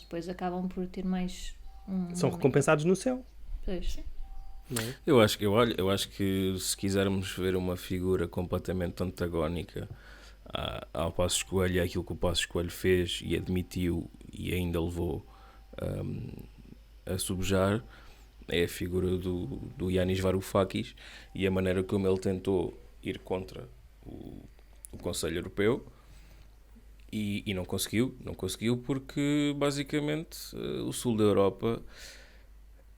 depois acabam por ter mais... São recompensados no céu. Pois. Não é? Eu acho que se quisermos ver uma figura completamente antagónica ao Passos Coelho, àquilo que o Passos Coelho fez e admitiu e ainda levou a subjar, é a figura do Yanis Varoufakis e a maneira como ele tentou ir contra o Conselho Europeu e não conseguiu porque basicamente o sul da Europa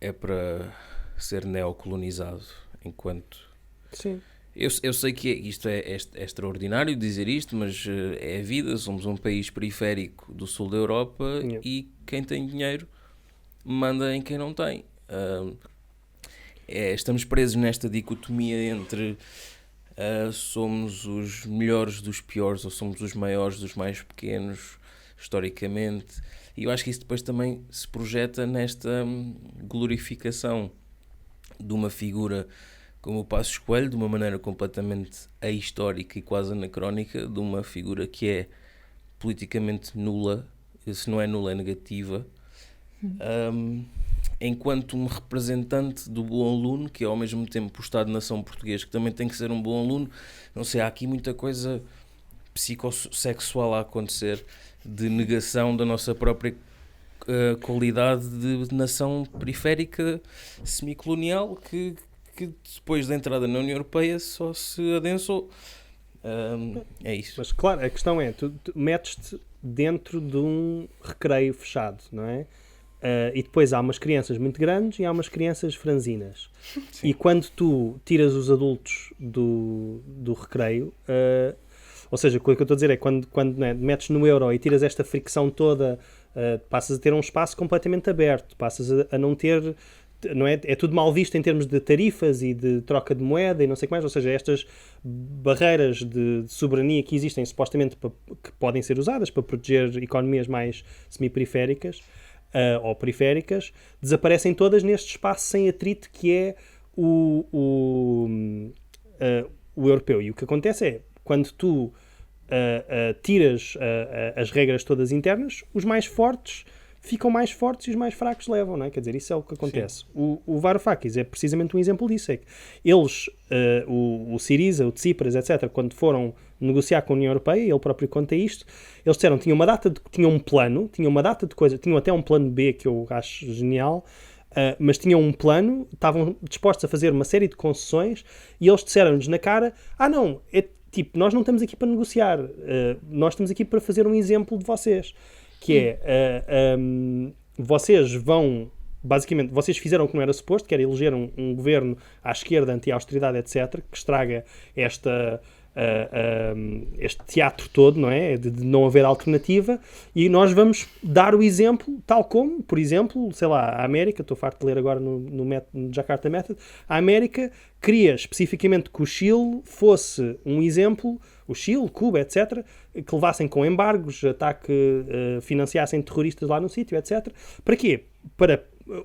é para ser neocolonizado, enquanto... Sim. Eu sei que isto é extraordinário dizer isto, mas é a vida, somos um país periférico do sul da Europa e quem tem dinheiro manda em quem não tem. Estamos presos nesta dicotomia entre somos os melhores dos piores ou somos os maiores dos mais pequenos, historicamente, e eu acho que isso depois também se projeta nesta glorificação de uma figura como o Passos Coelho, de uma maneira completamente ahistórica e quase anacrónica, de uma figura que é politicamente nula, se não é nula é negativa, enquanto um representante do bom aluno, que é ao mesmo tempo o Estado-nação português, que também tem que ser um bom aluno. Não sei, há aqui muita coisa psicossexual a acontecer, de negação da nossa própria qualidade de nação periférica semicolonial que depois da entrada na União Europeia só se adensou. É isso. Mas claro, a questão é, tu metes-te dentro de um recreio fechado, não é? E depois há umas crianças muito grandes e há umas crianças franzinas. Sim. E quando tu tiras os adultos do recreio, ou seja, o que eu estou a dizer é quando metes no euro e tiras esta fricção toda, passas a ter um espaço completamente aberto, passas a não ter... Não é tudo mal visto em termos de tarifas e de troca de moeda e não sei o que mais, ou seja, estas barreiras de soberania que existem supostamente que podem ser usadas para proteger economias mais semi-periféricas ou periféricas, desaparecem todas neste espaço sem atrito que é o europeu. E o que acontece é, quando tu tiras as regras todas internas, os mais fortes ficam mais fortes e os mais fracos levam, não é? Quer dizer, isso é o que acontece. O Varoufakis é precisamente um exemplo disso. É que eles, o Syriza, o Tsipras, etc., quando foram negociar com a União Europeia, ele próprio conta isto, eles disseram, tinham um plano, tinham uma data de coisa, tinham até um plano B que eu acho genial, mas tinham um plano, estavam dispostos a fazer uma série de concessões e eles disseram-nos na cara, não, nós não estamos aqui para negociar, nós estamos aqui para fazer um exemplo de vocês. Que é, vocês vão, basicamente, vocês fizeram o que não era suposto, que era eleger um governo à esquerda, anti-austeridade, etc., que estraga este teatro todo, não é? De não haver alternativa, e nós vamos dar o exemplo, tal como, por exemplo, sei lá, a América, estou farto de ler agora no Jakarta Method, a América queria especificamente que o Chile fosse um exemplo, o Chile, Cuba, etc., que levassem com embargos, financiassem terroristas lá no sítio, etc. Para quê?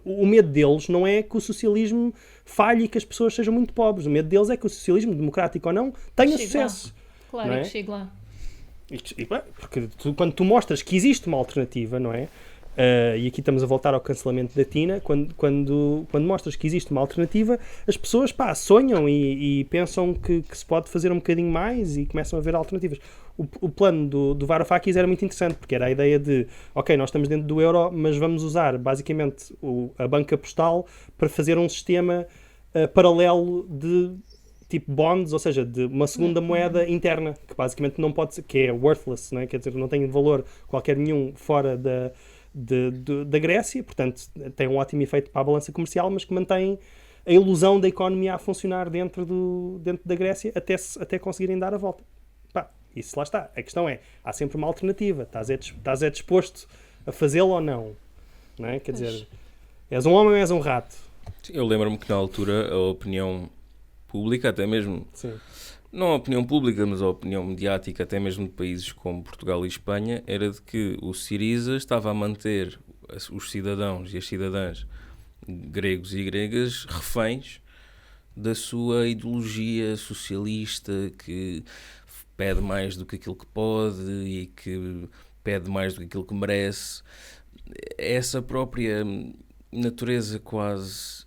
O medo deles não é que o socialismo falhe e que as pessoas sejam muito pobres. O medo deles é que o socialismo, democrático ou não, tenha sucesso. Claro, não é? que chegue lá. Porque quando tu mostras que existe uma alternativa, não é? E aqui estamos a voltar ao cancelamento da Tina. Quando mostras que existe uma alternativa, as pessoas sonham e pensam que se pode fazer um bocadinho mais e começam a ver alternativas. O plano do Varoufakis era muito interessante, porque era a ideia de, ok, nós estamos dentro do euro, mas vamos usar basicamente a banca postal para fazer um sistema paralelo de tipo bonds, ou seja, de uma segunda moeda interna, que basicamente não pode ser, que é worthless, não é? Quer dizer, não tem valor qualquer nenhum fora da Grécia, portanto tem um ótimo efeito para a balança comercial, mas que mantém a ilusão da economia a funcionar dentro da Grécia até conseguirem dar a volta. Isso lá está. A questão é, há sempre uma alternativa. Estás disposto a fazê-lo ou não? Não é? Quer dizer, és um homem ou és um rato? Eu lembro-me que na altura a opinião pública, até mesmo, sim, não a opinião pública, mas a opinião mediática, até mesmo de países como Portugal e Espanha, era de que o Syriza estava a manter os cidadãos e as cidadãs gregos e gregas reféns da sua ideologia socialista, que pede mais do que aquilo que pode e que pede mais do que aquilo que merece. Essa própria natureza quase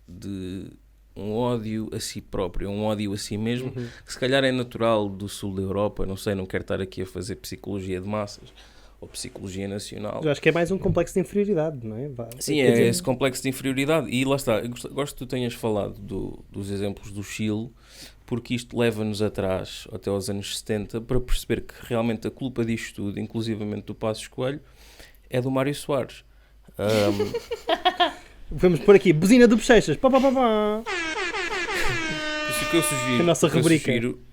de um ódio a si próprio, um ódio a si mesmo, que se calhar é natural do sul da Europa, não sei, não quero estar aqui a fazer psicologia de massas ou psicologia nacional. Eu acho que é mais um complexo de inferioridade, não é? Sim, é esse complexo de inferioridade. E lá está, eu gosto que tu tenhas falado dos exemplos do Chile, porque isto leva-nos atrás, até aos anos 70, para perceber que realmente a culpa disto tudo, inclusivamente do Passos Coelho, é do Mário Soares. Vamos por aqui, buzina do Bochechas. Pá. Isso,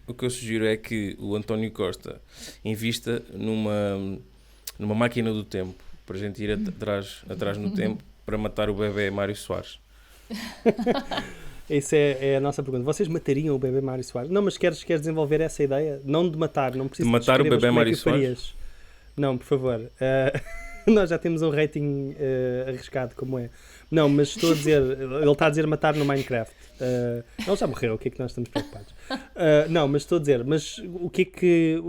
o que eu sugiro é que o António Costa invista numa máquina do tempo, para a gente ir atrás no tempo, para matar o bebê Mário Soares. Essa é a nossa pergunta. Vocês matariam o bebê Mário Soares? Não, mas queres desenvolver essa ideia? Não de matar, não precisa de matar o bebê Mário Soares? Não, por favor. Nós já temos um rating arriscado como é. Não, mas estou a dizer, ele está a dizer matar no Minecraft. Ele já morreu, o que é que nós estamos preocupados? Não, mas estou a dizer, mas porquê que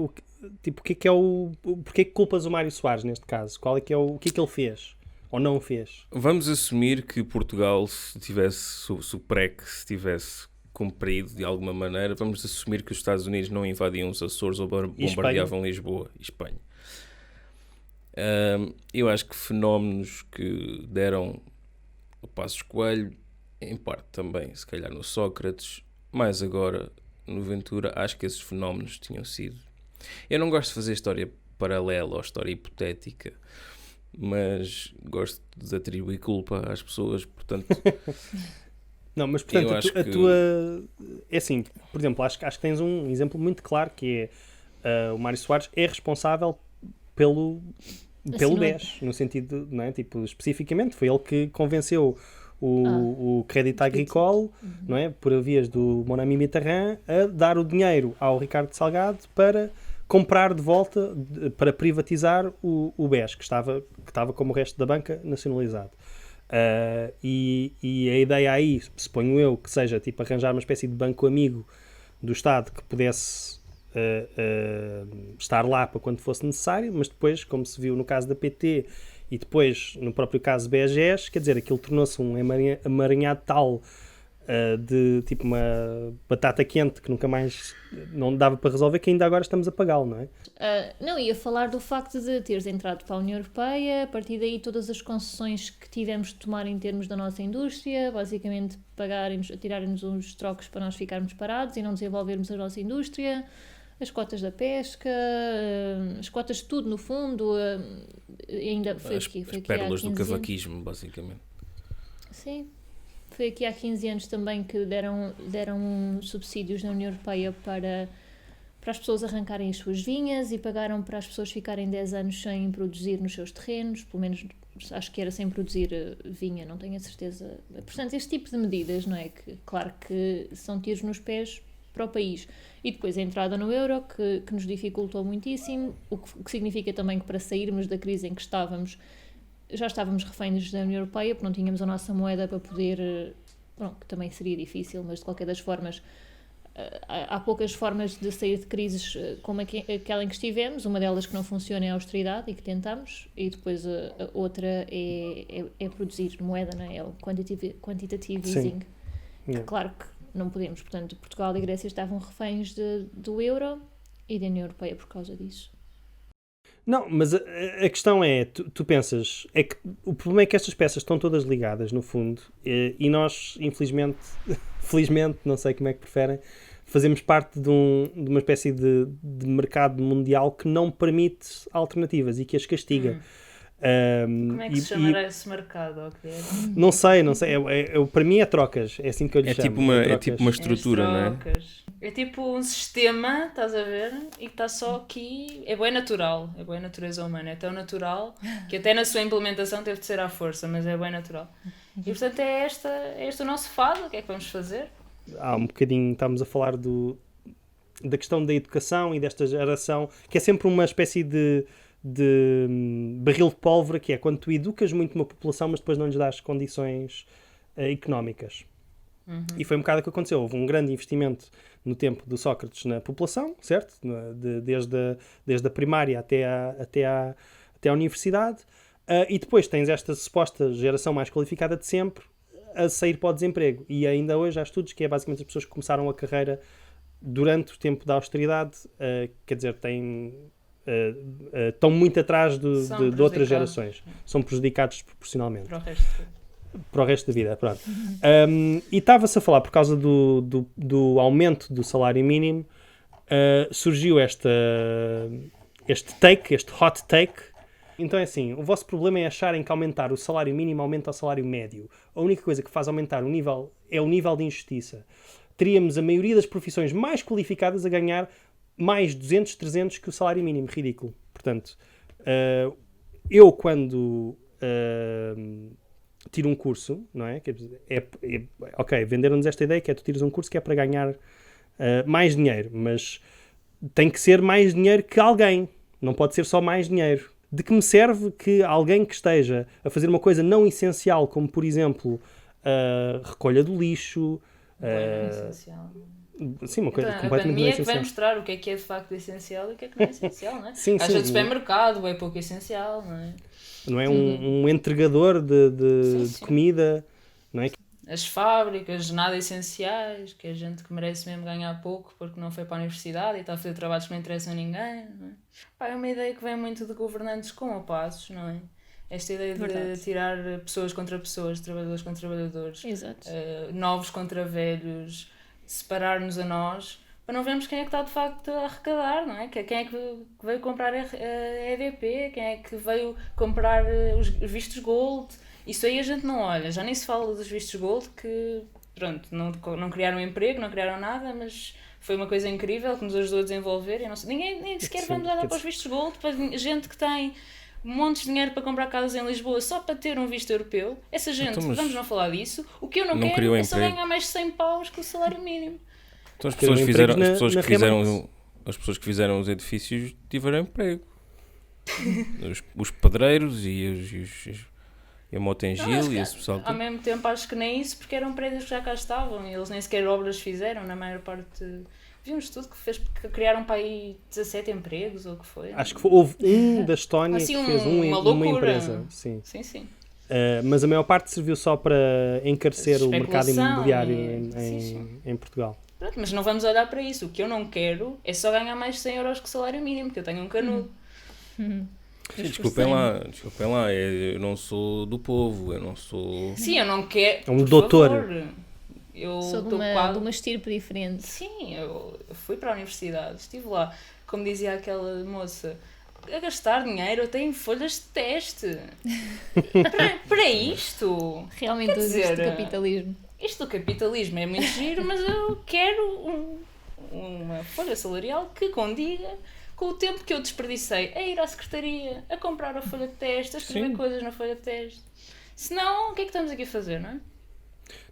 culpas o Mário Soares neste caso? O que é que ele fez? Ou não fez? Vamos assumir que Portugal, se o PREC se tivesse cumprido de alguma maneira, vamos assumir que os Estados Unidos não invadiam os Açores ou bombardeavam Lisboa e Espanha. Eu acho que fenómenos que deram o Passos Coelho, em parte também, se calhar no Sócrates, mais agora no Ventura, acho que esses fenómenos tinham sido... Eu não gosto de fazer história paralela ou história hipotética, mas gosto de atribuir culpa às pessoas, portanto... Não, mas portanto, é assim, por exemplo, acho que tens um exemplo muito claro que é o Mário Soares é responsável pelo BES, no sentido, não é? Tipo, especificamente, foi ele que convenceu o Crédit Agricole, não é? Por vias do Mon Ami Mitterrand, a dar o dinheiro ao Ricardo Salgado para comprar de volta, para privatizar o BES, que estava como o resto da banca nacionalizado. E a ideia aí, suponho eu, que seja tipo arranjar uma espécie de banco amigo do Estado que pudesse estar lá para quando fosse necessário, mas depois, como se viu no caso da PT e depois no próprio caso do BES, quer dizer, aquilo tornou-se um emaranhado tal de tipo uma batata quente que nunca mais não dava para resolver, que ainda agora estamos a pagá-lo, não é? Não, ia falar do facto de teres entrado para a União Europeia, a partir daí todas as concessões que tivemos de tomar em termos da nossa indústria, basicamente tirarem-nos uns trocos para nós ficarmos parados e não desenvolvermos a nossa indústria, as cotas da pesca, as cotas de tudo no fundo, ainda foi aqui pérolas do cavaquismo, basicamente. Sim. Foi aqui há 15 anos também que deram subsídios na União Europeia para as pessoas arrancarem as suas vinhas e pagaram para as pessoas ficarem 10 anos sem produzir nos seus terrenos, pelo menos acho que era sem produzir vinha, não tenho a certeza. Portanto, este tipo de medidas, não é? Que, claro que são tiros nos pés para o país. E depois a entrada no euro, que nos dificultou muitíssimo, o que significa também que para sairmos da crise em que já estávamos reféns da União Europeia, porque não tínhamos a nossa moeda para poder... Bom, que também seria difícil, mas de qualquer das formas há poucas formas de sair de crises como aquela em que estivemos. Uma delas que não funciona é a austeridade e que tentamos, e depois a outra é produzir moeda, não é? É o quantitative easing. Que, claro que não podemos. Portanto, Portugal e Grécia estavam reféns do euro e da União Europeia por causa disso. Não, mas a questão é, tu pensas, é que o problema é que estas peças estão todas ligadas, no fundo, e nós, infelizmente, felizmente, não sei como é que preferem, fazemos parte de uma espécie de mercado mundial que não permite alternativas e que as castiga. Como é que se chamará esse mercado? Não sei. Para mim é trocas, é assim que eu lhe chamo. É tipo uma estrutura, não é? É tipo um sistema, estás a ver? E que está só aqui. É bem natural, é bem natureza humana. É tão natural que até na sua implementação teve de ser à força, mas é bem natural. E portanto é este o nosso fado. O que é que vamos fazer? Há um bocadinho, estamos a falar da questão da educação e desta geração, que é sempre uma espécie de barril de pólvora, que é quando tu educas muito uma população, mas depois não lhes dás condições económicas. E foi um bocado o que aconteceu. Houve um grande investimento no tempo do Sócrates na população, certo? Desde a primária até à universidade. E depois tens esta suposta geração mais qualificada de sempre a sair para o desemprego. E ainda hoje há estudos que é basicamente as pessoas que começaram a carreira durante o tempo da austeridade, quer dizer, estão muito atrás de outras gerações. São prejudicados proporcionalmente. Para o resto da vida, pronto. E estava-se a falar, por causa do aumento do salário mínimo, surgiu este hot take. Então é assim, o vosso problema é acharem que aumentar o salário mínimo aumenta o salário médio. A única coisa que faz aumentar o nível é o nível de injustiça. Teríamos a maioria das profissões mais qualificadas a ganhar mais 200, 300 que o salário mínimo. Ridículo. Portanto, eu quando tiro um curso, não é? Ok, venderam-nos esta ideia que é tu tiras um curso que é para ganhar mais dinheiro, mas tem que ser mais dinheiro que alguém. Não pode ser só mais dinheiro. De que me serve que alguém que esteja a fazer uma coisa não essencial, como por exemplo a recolha do lixo... essencial. Sim, uma coisa então, completamente a pandemia não é que vai mostrar o que é de facto essencial e o que é que não é essencial, não é? Sim, Haja de supermercado, é pouco essencial, não é? Não é um entregador de comida, não é? As fábricas, nada essenciais, que a gente que merece mesmo ganhar pouco porque não foi para a universidade e está a fazer trabalhos que não interessam a ninguém, não é? É uma ideia que vem muito de governantes com opassos, não é? Esta ideia de tirar pessoas contra pessoas, trabalhadores contra trabalhadores, novos contra velhos, separar-nos a nós, para não vermos quem é que está de facto a arrecadar, não é? Quem é que veio comprar a EDP, quem é que veio comprar os vistos Gold. Isso aí a gente não olha, já nem se fala dos vistos Gold, que pronto, não criaram emprego, não criaram nada, mas foi uma coisa incrível que nos ajudou a desenvolver. Ninguém nem sequer vamos olhar para os vistos Gold, para gente que tem montes de dinheiro para comprar casas em Lisboa só para ter um visto europeu. Essa gente, então, vamos não falar disso. O que eu não quero é só ganhar mais de 100 paus que o salário mínimo. Então as pessoas que fizeram os edifícios tiveram emprego. os pedreiros e a Motengil e esse pessoal. Ao mesmo tempo acho que nem isso, porque eram prédios que já cá estavam e eles nem sequer obras fizeram, na maior parte. Vi um estudo que criaram para aí 17 empregos ou o que foi. Acho que houve da Estónia assim, que fez uma empresa. Sim. Mas a maior parte serviu só para encarecer o mercado imobiliário em Portugal. Pronto, mas não vamos olhar para isso. O que eu não quero é só ganhar mais de 100 euros que o salário mínimo, porque eu tenho um canudo. Desculpem lá, eu não sou do povo, eu não sou... Sim, eu não quero, é um doutor. Favor. Eu sou de uma estirpe diferente. Sim, eu fui para a universidade, estive lá, como dizia aquela moça, a gastar dinheiro até em folhas de teste. para isto? Realmente existe o capitalismo. Isto do capitalismo é muito giro, mas eu quero uma folha salarial que condiga com o tempo que eu desperdicei a ir à secretaria, a comprar a folha de teste, a escrever coisas na folha de teste. Senão, o que é que estamos aqui a fazer, não é?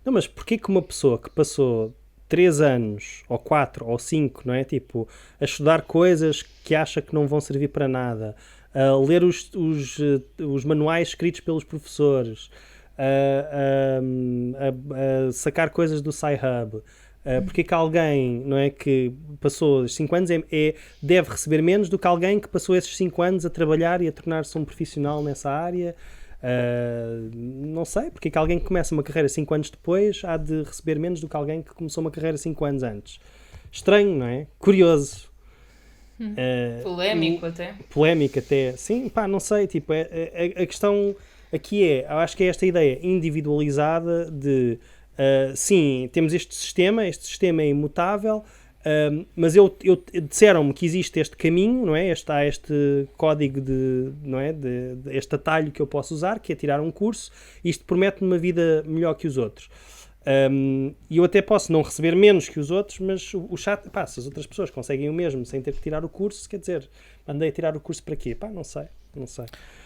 Não, mas porquê que uma pessoa que passou 3 anos, ou 4, ou 5, não é? Tipo, a estudar coisas que acha que não vão servir para nada, a ler os manuais escritos pelos professores, a sacar coisas do Sci-Hub, Porque é que alguém, não é, que passou 5 anos deve receber menos do que alguém que passou esses 5 anos a trabalhar e a tornar-se um profissional nessa área? Não sei, porque é que alguém que começa uma carreira 5 anos depois há de receber menos do que alguém que começou uma carreira 5 anos antes? Estranho, não é? Curioso. Polémico até. Sim, pá, não sei, tipo, a questão aqui eu acho que é esta ideia individualizada de sim, temos este sistema é imutável, mas disseram-me que existe este caminho, não é? Há este código não é? Este atalho que eu posso usar, que é tirar um curso, e isto promete-me uma vida melhor que os outros. E eu até posso não receber menos que os outros, mas o chato, pá, se as outras pessoas conseguem o mesmo sem ter que tirar o curso, quer dizer, andei a tirar o curso para quê? Pá, não sei.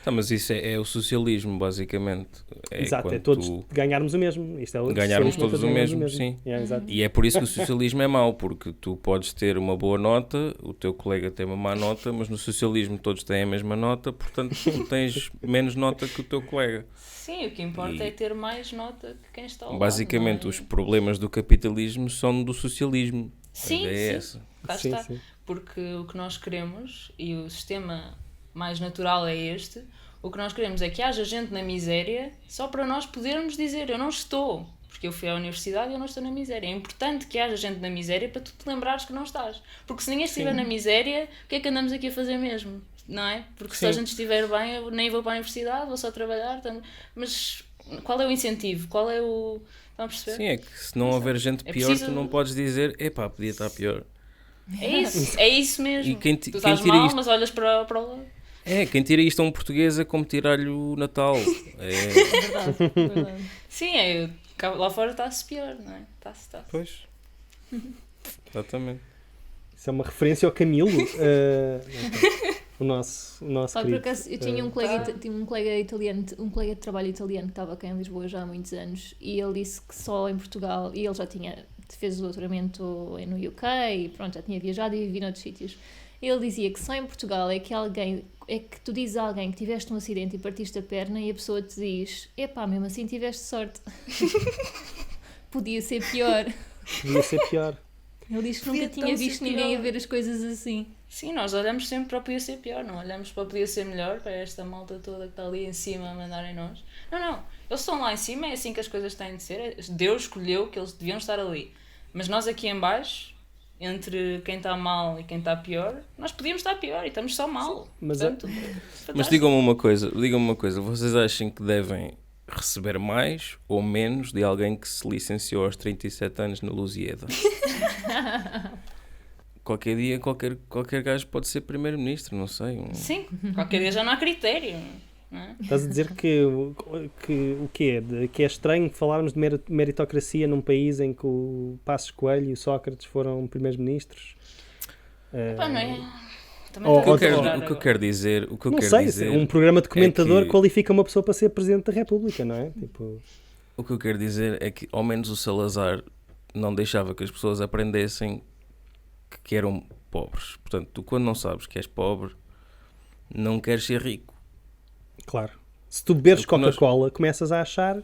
Tá, mas isso é o socialismo, basicamente. Exato, é todos ganharmos o mesmo. Isto é ganharmos todos o mesmo, sim. E é por isso que o socialismo é mau, porque tu podes ter uma boa nota, o teu colega tem uma má nota, mas no socialismo todos têm a mesma nota, portanto tu tens menos nota que o teu colega. Sim, o que importa é ter mais nota que quem está ao lado. Basicamente, os problemas do capitalismo são do socialismo. Sim, essa. Cá está. Porque o que nós queremos, e o sistema mais natural é este, o que nós queremos é que haja gente na miséria só para nós podermos dizer eu não estou, porque eu fui à universidade e eu não estou na miséria. É importante que haja gente na miséria para tu te lembrares que não estás, porque se ninguém estiver na miséria, o que é que andamos aqui a fazer mesmo? Não é? Porque se a gente estiver bem, eu nem vou para a universidade, vou só trabalhar, mas qual é o incentivo? Qual é o... Estão a perceber? Sim, é que se não houver gente pior, tu não podes dizer epá, podia estar pior. É isso mesmo. E quem tu estás mal, mas olhas para o lado. Quem tira isto a um português é como tirar-lhe o Natal. Verdade. Sim, lá fora está-se pior, não é? Está-se. Pois. Exatamente. Isso é uma referência ao Camilo. O nosso Sabe, por acaso, eu tinha um colega italiano, um colega de trabalho italiano que estava cá em Lisboa já há muitos anos, e ele disse que só em Portugal, e ele já fez o doutoramento no UK e pronto, já tinha viajado e vivido noutros sítios. Ele dizia que só em Portugal é que tu dizes a alguém que tiveste um acidente e partiste a perna e a pessoa te diz, epá, mesmo assim tiveste sorte. Podia ser pior. Ele diz que nunca tinha visto ninguém a ver as coisas assim. Sim, nós olhamos sempre para o podia ser pior, não olhamos para o podia ser melhor, para esta malta toda que está ali em cima a mandar em nós. Não, eles estão lá em cima, é assim que as coisas têm de ser. Deus escolheu que eles deviam estar ali. Mas nós aqui em baixo, entre quem está mal e quem está pior, nós podíamos estar pior e estamos só mal. Mas digam-me uma coisa, vocês acham que devem receber mais ou menos de alguém que se licenciou aos 37 anos na Lusíada? Qualquer dia, qualquer gajo pode ser primeiro-ministro, não sei. Sim, qualquer dia já não há critério. Não é? Estás a dizer que o quê? Que é estranho falarmos de meritocracia num país em que o Passos Coelho e o Sócrates foram primeiros-ministros? Não é? O que eu quero dizer... um programa de comentador qualifica uma pessoa para ser Presidente da República, não é? Tipo... O que eu quero dizer é que ao menos o Salazar não deixava que as pessoas aprendessem que eram pobres. Portanto, tu quando não sabes que és pobre, não queres ser rico. Claro. Se tu beberes Coca-Cola, começas a achar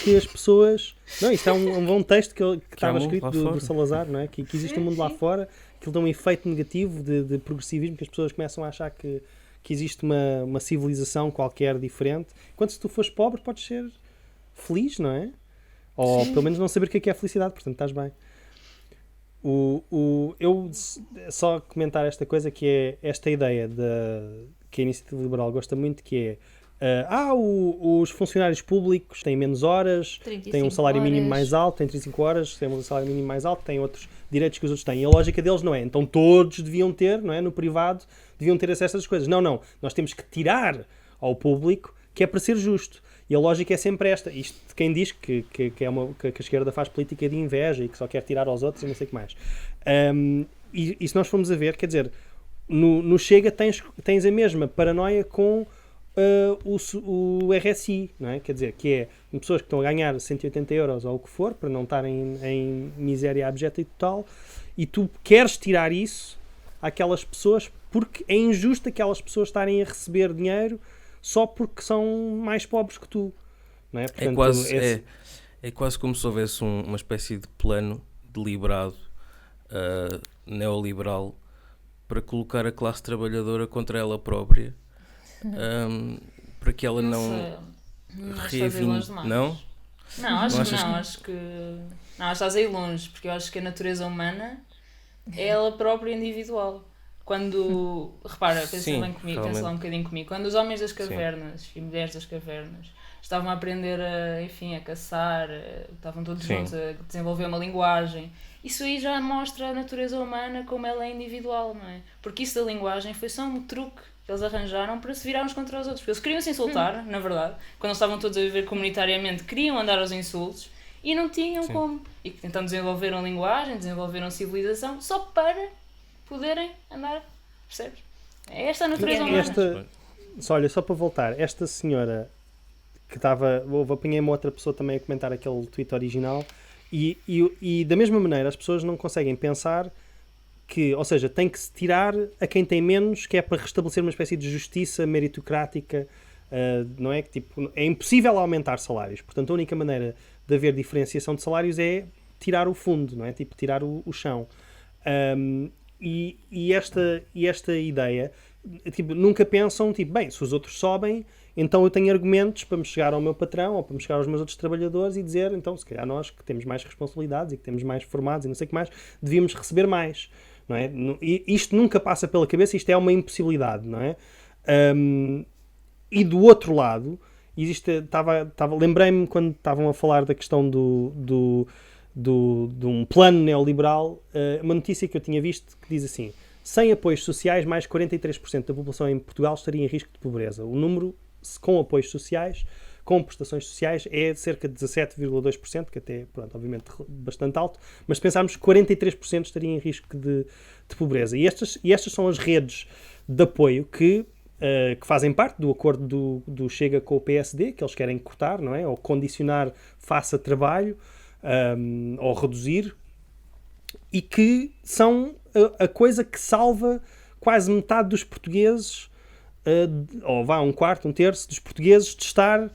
que as pessoas... Não, isto é um bom texto que estava escrito do Salazar, não é? Que existe um mundo lá fora, que ele dá um efeito negativo de progressivismo, que as pessoas começam a achar que existe uma civilização qualquer diferente. Enquanto se tu fores pobre, podes ser feliz, não é? Ou pelo menos não saber o que é felicidade, portanto estás bem. Eu só comentar esta coisa que é esta ideia que a Iniciativa Liberal gosta muito, que é os funcionários públicos têm menos horas, têm um salário mínimo mais alto, têm 35 horas, têm um salário mínimo mais alto, têm outros direitos que os outros têm. E a lógica deles não é, então todos deviam ter, não é? No privado, deviam ter acesso a essas coisas. Não, nós temos que tirar ao público, que é para ser justo. E a lógica é sempre esta. Isto de quem diz que a esquerda faz política de inveja e que só quer tirar aos outros e não sei o que mais. E se nós formos a ver, quer dizer, no Chega tens a mesma paranoia com o RSI, não é? Quer dizer, que é pessoas que estão a ganhar 180 euros ou o que for, para não estarem em miséria abjeta e total, e tu queres tirar isso àquelas pessoas porque é injusto aquelas pessoas estarem a receber dinheiro só porque são mais pobres que tu, não é? Portanto, é quase como se houvesse uma espécie de plano deliberado, neoliberal, para colocar a classe trabalhadora contra ela própria, para que ela não reavinte. Não? Não, acho que não. Acho que estás aí longe, porque eu acho que a natureza humana é ela própria individual. Quando, repara, pensa lá um bocadinho comigo, quando os homens das cavernas e mulheres das cavernas estavam a aprender a caçar, estavam todos juntos a desenvolver uma linguagem, isso aí já mostra a natureza humana como ela é individual, não é? Porque isso da linguagem foi só um truque que eles arranjaram para se virar uns contra os outros, porque eles queriam se insultar, na verdade, quando eles estavam todos a viver comunitariamente, queriam andar aos insultos e não tinham como. E então desenvolveram linguagem, desenvolveram civilização, só para poderem andar, percebes? É esta a natureza humana. Olha, só para voltar, esta senhora que estava, apanhei uma outra pessoa também a comentar aquele tweet original e da mesma maneira as pessoas não conseguem pensar que, ou seja, tem que se tirar a quem tem menos, que é para restabelecer uma espécie de justiça meritocrática, não é? Que, tipo, é impossível aumentar salários, portanto a única maneira de haver diferenciação de salários é tirar o fundo, não é? Tipo, tirar o chão. E esta ideia, tipo, nunca pensam, tipo, bem, se os outros sobem, então eu tenho argumentos para me chegar ao meu patrão ou para me chegar aos meus outros trabalhadores e dizer, então, se calhar nós que temos mais responsabilidades e que temos mais formados e não sei o que mais, devíamos receber mais, não é? Isto nunca passa pela cabeça, isto é uma impossibilidade, não é? E do outro lado, lembrei-me quando estavam a falar da questão de um plano neoliberal, uma notícia que eu tinha visto que diz assim: sem apoios sociais, mais 43% da população em Portugal estaria em risco de pobreza. O número com apoios sociais, com prestações sociais, é de cerca de 17,2%, que até, pronto, obviamente bastante alto, mas se pensarmos, 43% estaria em risco de pobreza. E estas são as redes de apoio que fazem parte do acordo do Chega com o PSD, que eles querem cortar, não é? Ou condicionar face a trabalho, ou reduzir, e que são a coisa que salva quase metade dos portugueses, ou vá, um quarto, um terço dos portugueses, de estar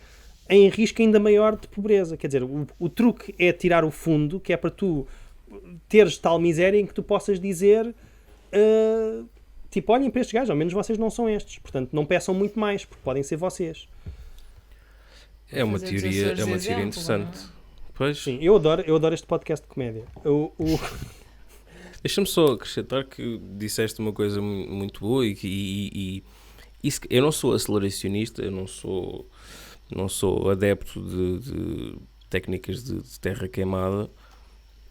em risco ainda maior de pobreza. Quer dizer, o truque é tirar o fundo, que é para tu teres tal miséria em que tu possas dizer, tipo, olhem para estes gajos, ao menos vocês não são estes, portanto não peçam muito mais, porque podem ser vocês. É uma teoria interessante. Pois. Sim, eu adoro este podcast de comédia. Deixa-me só acrescentar que disseste uma coisa muito boa e eu não sou aceleracionista, eu não sou adepto de técnicas de terra queimada,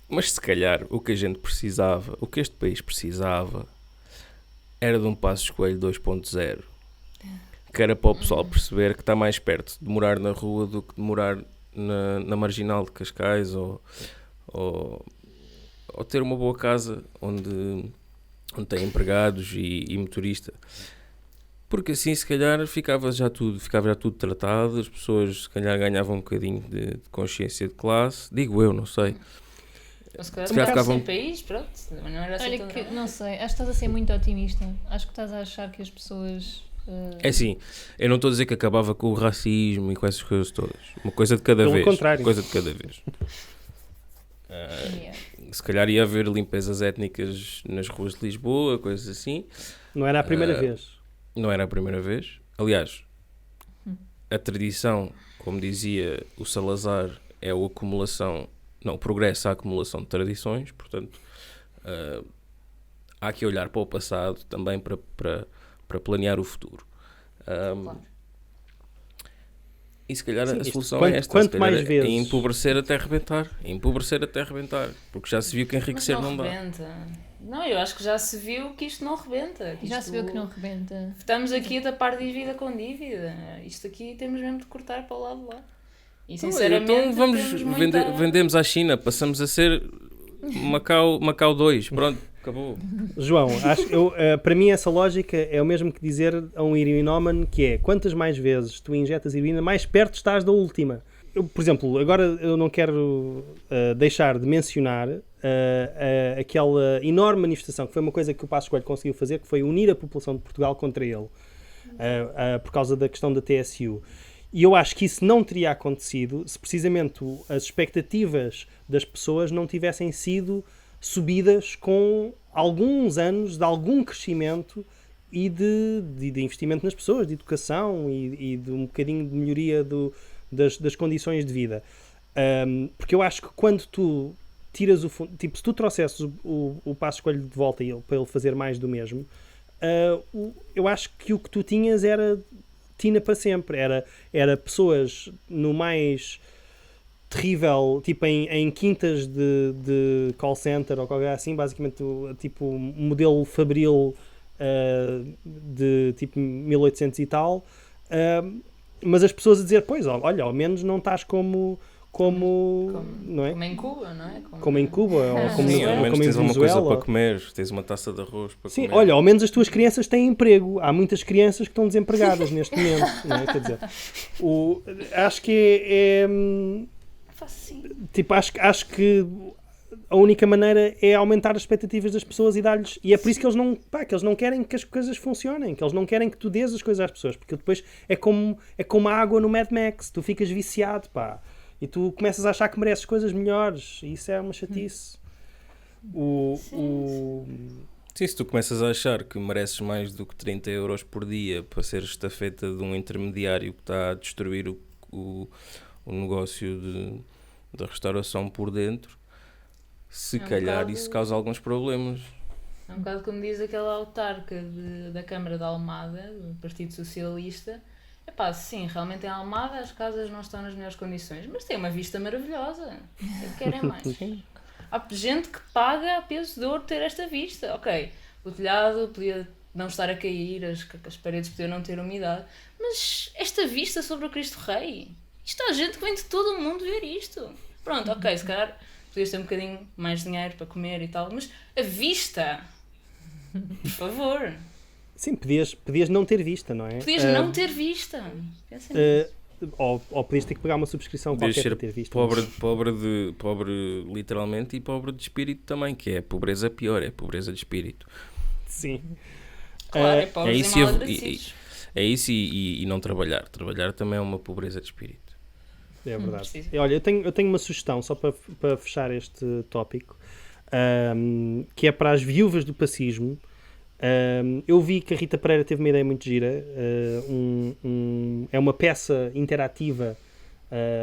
mas se calhar o que a gente precisava, o que este país precisava, era de um Passos Coelho 2.0, que era para o pessoal perceber que está mais perto de morar na rua do que de morar na Marginal de Cascais, ou ter uma boa casa onde tem empregados e motorista, porque assim se calhar ficava já tudo tratado, as pessoas se calhar ganhavam um bocadinho de consciência de classe, digo eu, não sei. Se calhar ficavam sem país, pronto, não era assim. Olha, que, não sei, acho que estás a ser muito otimista, acho que estás a achar que as pessoas... É assim, eu não estou a dizer que acabava com o racismo e com essas coisas todas, uma coisa de cada vez. Pelo contrário. Coisa de cada vez. Se calhar ia haver limpezas étnicas nas ruas de Lisboa, coisas assim. Não era a primeira vez. Não era a primeira vez. Aliás, a tradição, como dizia o Salazar, é o progresso à acumulação de tradições, portanto, há que olhar para o passado também para planear o futuro. Claro. E se calhar a solução é esta, quanto mais vezes... empobrecer até arrebentar, porque já se viu que enriquecer não dá. Não, eu acho que já se viu que isto não rebenta. Já se viu que não rebenta. Estamos aqui a tapar dívida com dívida. Isto aqui temos mesmo de cortar para o lado de lá. E sinceramente, então vamos vendemos à China, passamos a ser Macau 2, pronto, acabou. João, para mim essa lógica é o mesmo que dizer a um heroinómano, que é, quantas mais vezes tu injetas heroína, mais perto estás da última. Por exemplo, agora eu não quero deixar de mencionar aquela enorme manifestação, que foi uma coisa que o Passos Coelho conseguiu fazer, que foi unir a população de Portugal contra ele, por causa da questão da TSU. E eu acho que isso não teria acontecido se precisamente as expectativas das pessoas não tivessem sido subidas com alguns anos de algum crescimento e de investimento nas pessoas, de educação e de um bocadinho de melhoria das condições de vida. Porque eu acho que quando tu tiras o fundo, tipo, se tu trouxesses o Passos Coelho de volta para ele fazer mais do mesmo, eu acho que o que tu tinhas era Tina para sempre, era pessoas no mais terrível, tipo em quintas de call center ou qualquer assim, basicamente tipo modelo fabril de tipo 1800 e tal, mas as pessoas a dizer, pois, olha, ao menos não estás como não é? Como em Cuba, não é? Como em Cuba, ou como, Sim, ao menos como em tens uma coisa Venezuela. para comer, tens uma taça de arroz para Sim, comer. olha, ao menos as tuas crianças têm emprego. Há muitas crianças que estão desempregadas neste momento, não é? Quer dizer, acho que tipo, acho que a única maneira é aumentar as expectativas das pessoas e dar-lhes... E é por isso que eles não querem que as coisas funcionem, que eles não querem que tu dês as coisas às pessoas, porque depois é como a água no Mad Max, tu ficas viciado, pá, e tu começas a achar que mereces coisas melhores, e isso é uma chatice. Sim, se tu começas a achar que mereces mais do que 30 euros por dia para ser estafeta de um intermediário que está a destruir o negócio da restauração por dentro, se calhar isso causa alguns problemas. É um bocado como diz aquela autarca da Câmara de Almada, do Partido Socialista. Epá, sim, realmente em Almada as casas não estão nas melhores condições, mas tem uma vista maravilhosa. O que querem mais? Há gente que paga a peso de ouro ter esta vista. Ok, o telhado podia não estar a cair, as paredes podiam não ter umidade, mas esta vista sobre o Cristo Rei, isto há gente que vem de todo o mundo ver isto. Pronto, ok, se calhar podias ter um bocadinho mais dinheiro para comer e tal, mas a vista, por favor. Sim, podias não ter vista, não é? Podias não ter vista. Pensa nisso. Ou podias ter que pagar uma subscrição Podias qualquer ser para ter vista. pobre literalmente e pobre de espírito também, que é a pobreza pior, é a pobreza de espírito. Sim. Claro, é pobres É e isso mal agradecidos. É isso e não trabalhar. Trabalhar também é uma pobreza de espírito. É verdade. Preciso. Olha, eu tenho uma sugestão só para fechar este tópico, que é para as viúvas do pacismo. Eu vi que a Rita Pereira teve uma ideia muito gira. É uma peça interativa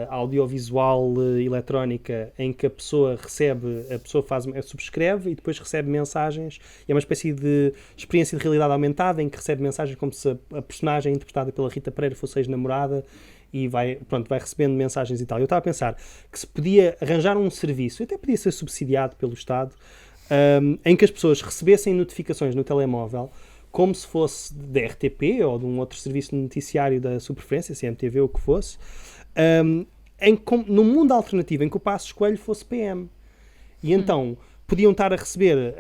audiovisual eletrónica em que a pessoa subscreve e depois recebe mensagens. É uma espécie de experiência de realidade aumentada em que recebe mensagens como se a personagem interpretada pela Rita Pereira fosse ex-namorada e vai recebendo mensagens e tal. Eu estava a pensar que se podia arranjar um serviço, até podia ser subsidiado pelo Estado, em que as pessoas recebessem notificações no telemóvel como se fosse da RTP ou de um outro serviço de noticiário da sua preferência, CMTV ou o que fosse, num mundo alternativo em que o Passos Coelho fosse PM. E então podiam estar a receber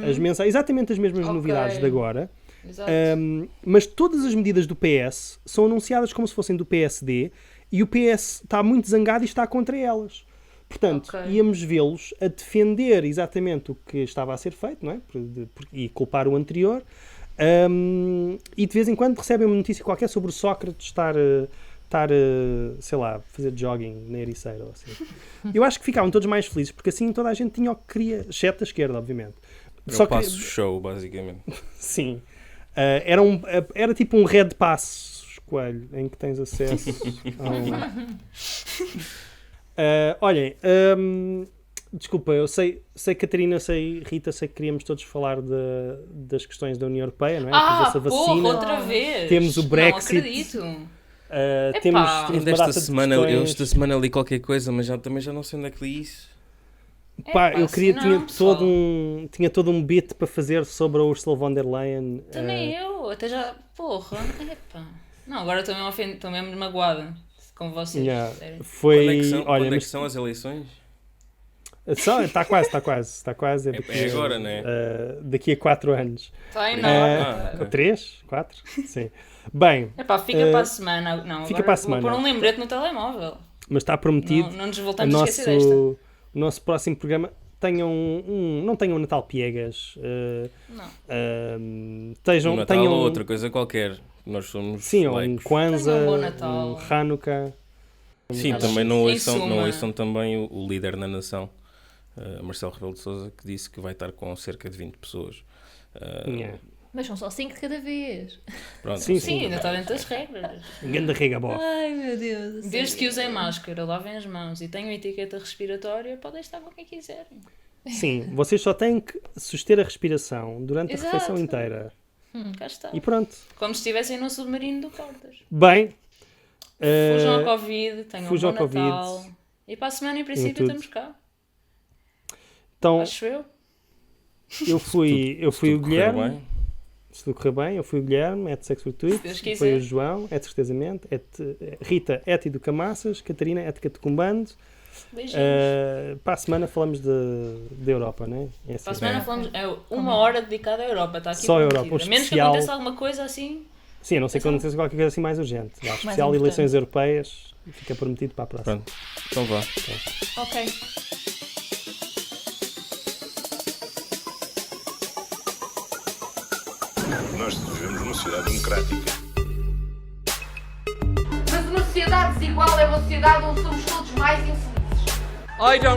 as mensagens, exatamente as mesmas novidades de agora, mas todas as medidas do PS são anunciadas como se fossem do PSD e o PS está muito zangado e está contra elas. Portanto, íamos vê-los a defender exatamente o que estava a ser feito, não é? E culpar o anterior, e de vez em quando recebem uma notícia qualquer sobre o Sócrates estar sei lá, fazer jogging na Ericeira ou assim. Eu acho que ficavam todos mais felizes, porque assim toda a gente tinha o que queria, exceto a esquerda, obviamente. Só passo show, basicamente. Sim. Era tipo um Red Passos Coelho, em que tens acesso olhem, desculpa, eu sei Catarina, sei Rita, sei que queríamos todos falar das questões da União Europeia, não é? Temos essa vacina, porra, outra vez! temos o Brexit. Não acredito! Temos Ainda esta semana li qualquer coisa, mas também já não sei onde é que li isso. Eu queria, tinha todo um bit para fazer sobre a Ursula von der Leyen. Também eu, até já, porra, não, agora estou mesmo magoada com vocês. Yeah. Quando é que são as eleições? Está quase. É agora, não é? Daqui a 4 anos. Vai, não. 3? 4? Sim. Bem. Fica para a semana. Não, fica para a semana. Vou pôr um lembrete no telemóvel. Mas está prometido. Não nos voltamos a esquecer desta. O nosso próximo programa. não tenham Natal piegas. Não. Natal tenham ou outra coisa qualquer. Nós somos sim, laicos. um Kwanzaa, Tenham um bom Natal. um Hanukkah. Sim, Mas, também não em ouçam, suma- não ouçam também o líder na nação, Marcelo Rebelo de Sousa, que disse que vai estar com cerca de 20 pessoas. Yeah. Mas são só 5 de cada vez. Pronto, Sim, Sim, ainda está dentro das regras. Ganda regabó. Ai, meu Deus. Desde que usem máscara, lavem as mãos e tenham etiqueta respiratória, podem estar com quem quiserem. Sim, vocês só têm que suster a respiração durante a Exato. refeição inteira. Cá está. E pronto. Como se estivessem num submarino do Portas. Bem. Fujam ao Covid, tenham fujam um bom ao Covid. Natal. E para a semana, em princípio, tudo. estamos cá. Então, Acho eu. eu fui o tudo correr Guilherme. bem. Se tudo correr bem, eu fui o Guilherme, Sexo Gratuito. Deus quiser. Foi o João, certezamente. Rita, de do Camaças. Catarina, Catucumbando. Beijinhos. Para a semana falamos da Europa, não é? É assim. Para a semana falamos. É uma hora dedicada à Europa. Está aqui Só a Europa, prometida. um A menos que especial. aconteça alguma coisa assim. Sim, a não sei quando aconteça qualquer coisa assim mais urgente. Vá, especial de importante. eleições europeias. Fica prometido para a próxima. Pronto, então vá. Ok. Nós vivemos numa sociedade democrática. Mas uma sociedade desigual é uma sociedade onde somos todos mais infelizes. I don't